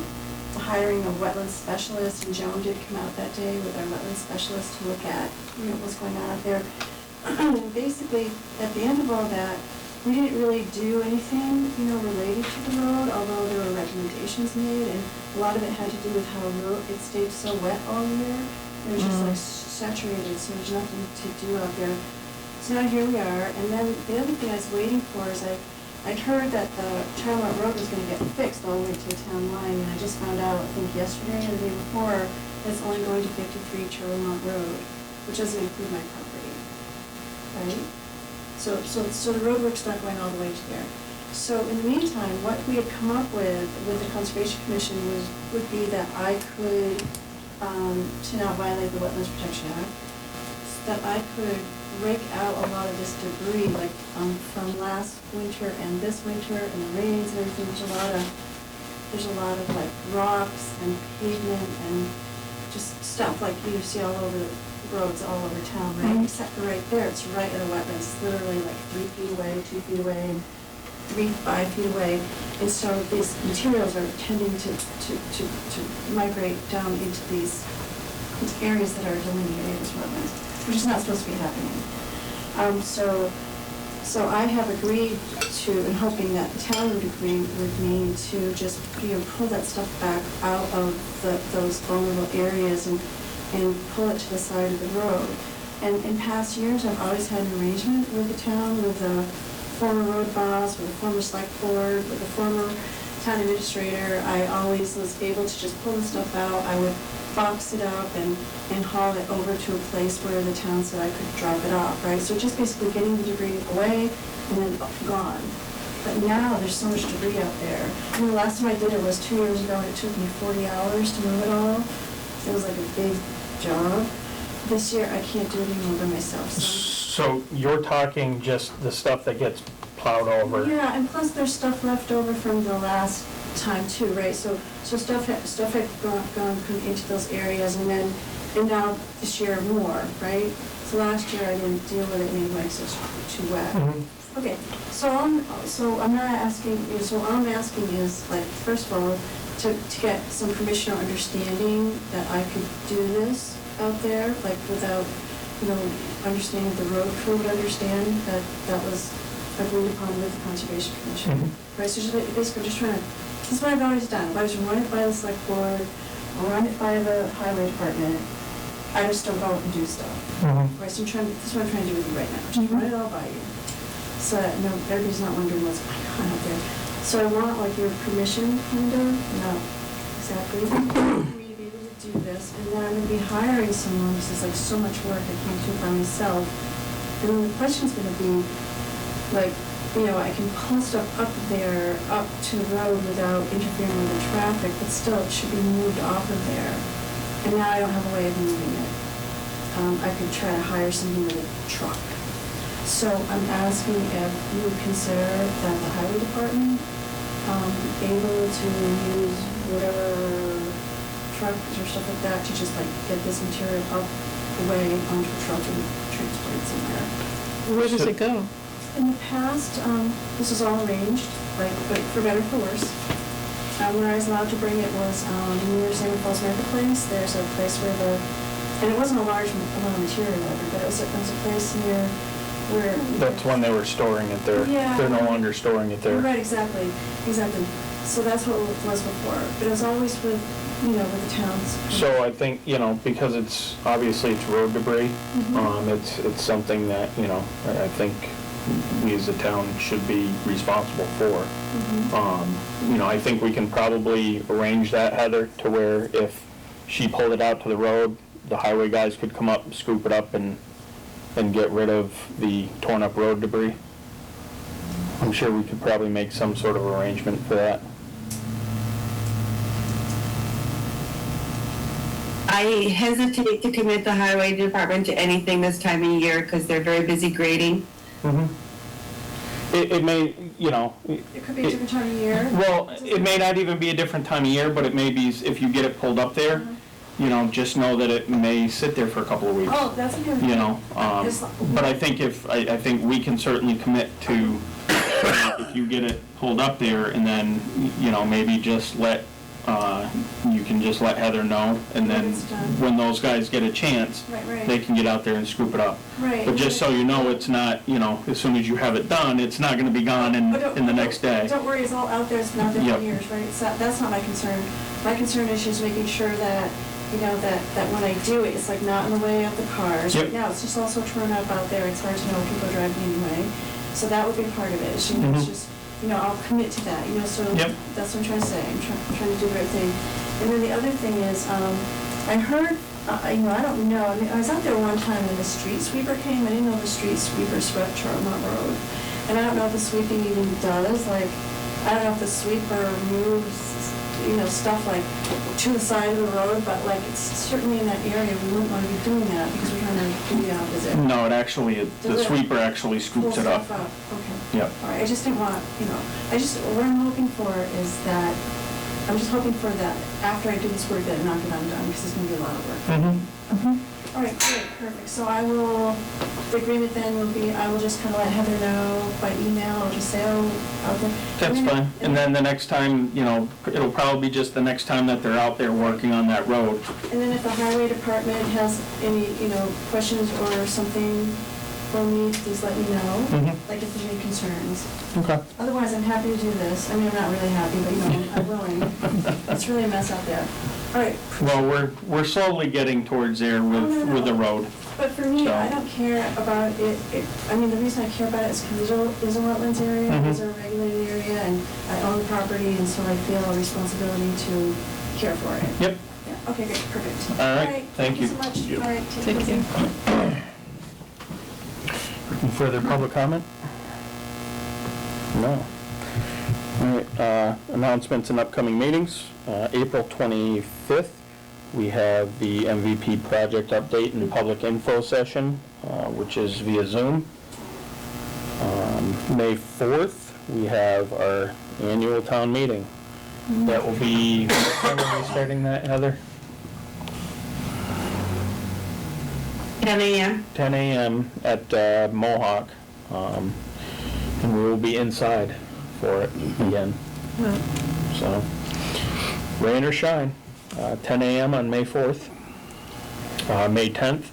[SPEAKER 6] hiring a wetlands specialist, and Joan did come out that day with our wetlands specialist to look at, you know, what's going on out there. And basically, at the end of all that, we didn't really do anything, you know, related to the road, although there were recommendations made, and a lot of it had to do with how it stayed so wet all year. It was just like saturated, so there's nothing to do out there. So now here we are, and then the other thing I was waiting for is I'd heard that the Charlemont Road was gonna get fixed all the way to the town line, and I just found out, I think yesterday or the day before, that it's only going to 53 Charlemont Road, which doesn't include my property, right? So the roadwork's not going all the way to there. So in the meantime, what we had come up with the Conservation Commission would be that I could, to not violate the Wetlands Protection Act, that I could rake out a lot of this debris, like from last winter and this winter and the rains and everything. There's a lot of like rocks and pavement and just stuff like you see all over the roads all over town, right? Except for right there, it's right in a wetland. It's literally like 3 feet away, 2 feet away, and 5 feet away. And so these materials are tending to migrate down into these areas that are delineated as wetlands, which is not supposed to be happening. So I have agreed to, and hoping that the town would agree with me to just, you know, pull that stuff back out of those vulnerable areas and pull it to the side of the road. And in past years, I've always had an arrangement with the town, with the former road boss, with the former select board, with the former town administrator. I always was able to just pull the stuff out. I would box it up and haul it over to a place where the town said I could drop it off, right? So just basically getting the debris away and then gone. But now there's so much debris out there. I mean, the last time I did it was 2 years ago, and it took me 40 hours to move it all. It was like a big job. This year, I can't do it anymore by myself.
[SPEAKER 1] So you're talking just the stuff that gets plowed over?
[SPEAKER 6] Yeah, and plus there's stuff left over from the last time too, right? So stuff had gone into those areas, and now this year more, right? So last year I didn't deal with it anyway, because it was too wet.
[SPEAKER 1] Mm-hmm.
[SPEAKER 6] Okay, so I'm not asking, so all I'm asking is, like, first of all, to get some permission or understanding that I could do this out there, like, without, you know, understanding the road crew would understand that that was agreed upon with the Conservation Commission.
[SPEAKER 1] Mm-hmm.
[SPEAKER 6] Right, so just basically just trying to, this is what I've always done. I've always run it by the select board, or run it by the highway department. I just don't go out and do stuff.
[SPEAKER 1] Mm-hmm.
[SPEAKER 6] Right, so this is what I'm trying to do with you right now. Just run it all by you. So that everybody's not wondering what's going on out there. So I want like your permission, kind of, not exactly, for me to be able to do this. And then I'm going to be hiring someone, because it's like so much work I can't do by myself. And then the question's going to be, like, I can pull stuff up there, up to the road without interfering with the traffic, but still it should be moved off of there. And now I don't have a way of moving it. I could try to hire somebody with a truck. So I'm asking if you would consider that the highway department able to use whatever trucks or stuff like that to just like get this material up away onto a truck and transport it somewhere.
[SPEAKER 3] Where does it go?
[SPEAKER 6] In the past, this was all arranged, like, but for better or for worse. Where I was allowed to bring it was near Salmon Falls Marketplace. There's a place where and it wasn't a large amount of material ever, but it was a place near where.
[SPEAKER 1] That's when they were storing it there.
[SPEAKER 6] Yeah.
[SPEAKER 1] They're no longer storing it there.
[SPEAKER 6] Right, exactly. So that's what it was before, but it was always with the towns.
[SPEAKER 1] So I think, because it's, obviously it's road debris, it's something that, I think we as a town should be responsible for. I think we can probably arrange that, Heather, to where if she pulled it out to the road, the highway guys could come up, scoop it up, and get rid of the torn up road debris. I'm sure we could probably make some sort of arrangement for that.
[SPEAKER 2] I hesitate to commit the highway department to anything this time of year because they're very busy grading.
[SPEAKER 1] It may,
[SPEAKER 6] It could be a different time of year.
[SPEAKER 1] well, it may not even be a different time of year, but it may be, if you get it pulled up there, just know that it may sit there for a couple of weeks.
[SPEAKER 6] Oh, that's a good.
[SPEAKER 1] But I think I think we can certainly commit to, if you get it pulled up there, and then, maybe just you can just let Heather know, and then when those guys get a chance,
[SPEAKER 6] Right.
[SPEAKER 1] they can get out there and scoop it up.
[SPEAKER 6] Right.
[SPEAKER 1] But just so you know, it's not, as soon as you have it done, it's not gonna be gone in the next day.
[SPEAKER 6] Don't worry, it's all out there, it's been out there
[SPEAKER 1] Yep.
[SPEAKER 6] for years, right? So that's not my concern. My concern is just making sure that, that when I do it, it's like not in the way of the cars.
[SPEAKER 1] Yep.
[SPEAKER 6] Right now, it's just also torn up out there, it's hard to know when people are driving anyway. So that would be part of it, it's just, I'll commit to that, so
[SPEAKER 1] Yep.
[SPEAKER 6] that's what I'm trying to say. I'm trying to do the right thing. And then the other thing is, I heard, I don't know, I was out there one time when the street sweeper came. I didn't know the street sweeper swept Charlemont Road. And I don't know if the sweeping even does, I don't know if the sweeper moves, stuff like to the side of the road, but it's certainly in that area, we wouldn't want to be doing that because we're trying to do the opposite.
[SPEAKER 1] No, the sweeper actually scoops it up.
[SPEAKER 6] Okay.
[SPEAKER 1] Yep.
[SPEAKER 6] All right, I just didn't want, what I'm hoping for is that, I'm just hoping for that after I do this work that I knock it undone, because it's going to be a lot of work. All right, great, perfect. So the agreement then will be, I will just kind of let Heather know by email, I'll just say, out there.
[SPEAKER 1] That's fine. And then the next time, it'll probably be just the next time that they're out there working on that road.
[SPEAKER 6] And then if the highway department has any, questions or something for me, please let me know, like if there's any concerns.
[SPEAKER 1] Okay.
[SPEAKER 6] Otherwise, I'm happy to do this. I mean, I'm not really happy, but I'm willing. It's really a mess out there. All right.
[SPEAKER 1] Well, we're slowly getting towards there with the road.
[SPEAKER 6] But for me,
[SPEAKER 1] So-
[SPEAKER 6] I don't care about it. The reason I care about it is because it is a wetlands area, it is a regulated area, and I own the property, and so I feel a responsibility to care for it.
[SPEAKER 1] Yep.
[SPEAKER 6] Yeah. Okay, great, perfect.
[SPEAKER 1] All right, thank you.
[SPEAKER 6] so much. All right, take
[SPEAKER 3] Thank
[SPEAKER 6] it
[SPEAKER 3] you.
[SPEAKER 6] easy.
[SPEAKER 1] Any further public comment? No. All right, announcements and upcoming meetings. April 25th, we have the MVP project update and public info session, which is via Zoom. May 4th, we have our annual town meeting. That will be, when are we starting that, Heather?
[SPEAKER 2] 10 a.m.
[SPEAKER 1] 10 a.m. at Mohawk, and we will be inside for it again. So, rain or shine, 10 a.m. on May 4th. May 10th,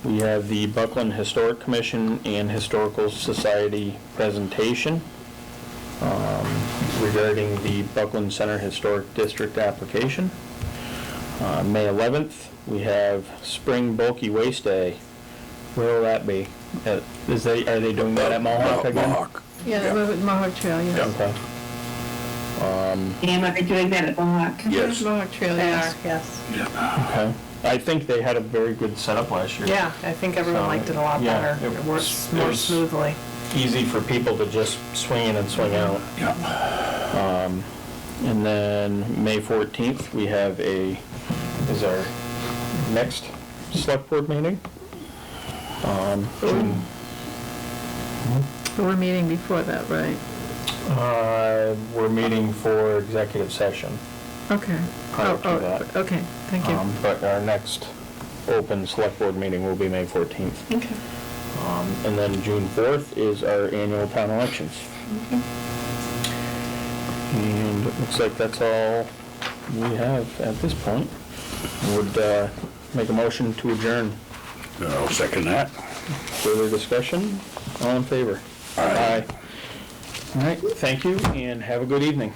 [SPEAKER 1] we have the Buckland Historic Commission and Historical Society presentation regarding the Buckland Center Historic District application. May 11th, we have Spring Bulky Waste Day. Where will that be? Are they doing that at Mohawk again?
[SPEAKER 4] Mohawk.
[SPEAKER 3] Yeah, Mohawk Trail, yes.
[SPEAKER 1] Okay.
[SPEAKER 2] Am I doing that at Mohawk?
[SPEAKER 4] Yes.
[SPEAKER 3] Mohawk Trail,
[SPEAKER 5] They are,
[SPEAKER 3] yes.
[SPEAKER 5] yes.
[SPEAKER 1] Okay. I think they had a very good setup last year.
[SPEAKER 5] Yeah, I think everyone
[SPEAKER 1] So,
[SPEAKER 5] liked it a lot
[SPEAKER 1] yeah,
[SPEAKER 5] better.
[SPEAKER 1] it
[SPEAKER 5] It
[SPEAKER 1] was-
[SPEAKER 5] works
[SPEAKER 1] it
[SPEAKER 5] more
[SPEAKER 1] was-
[SPEAKER 5] smoothly.
[SPEAKER 1] easy for people to just swing in and swing out.
[SPEAKER 4] Yeah.
[SPEAKER 1] And then May 14th, we have is our next select board meeting. June,
[SPEAKER 3] We're meeting before that, right?
[SPEAKER 1] we're meeting for executive session.
[SPEAKER 3] Okay.
[SPEAKER 1] Prior to that.
[SPEAKER 3] Okay, thank you.
[SPEAKER 1] But our next open select board meeting will be May 14th.
[SPEAKER 3] Okay.
[SPEAKER 1] And then June 4th is our annual town elections. And it looks like that's all we have at this point. Would make a motion to adjourn.
[SPEAKER 4] I'll second that.
[SPEAKER 1] Further discussion? All in favor?
[SPEAKER 4] Aye.
[SPEAKER 1] All right, thank you, and have a good evening.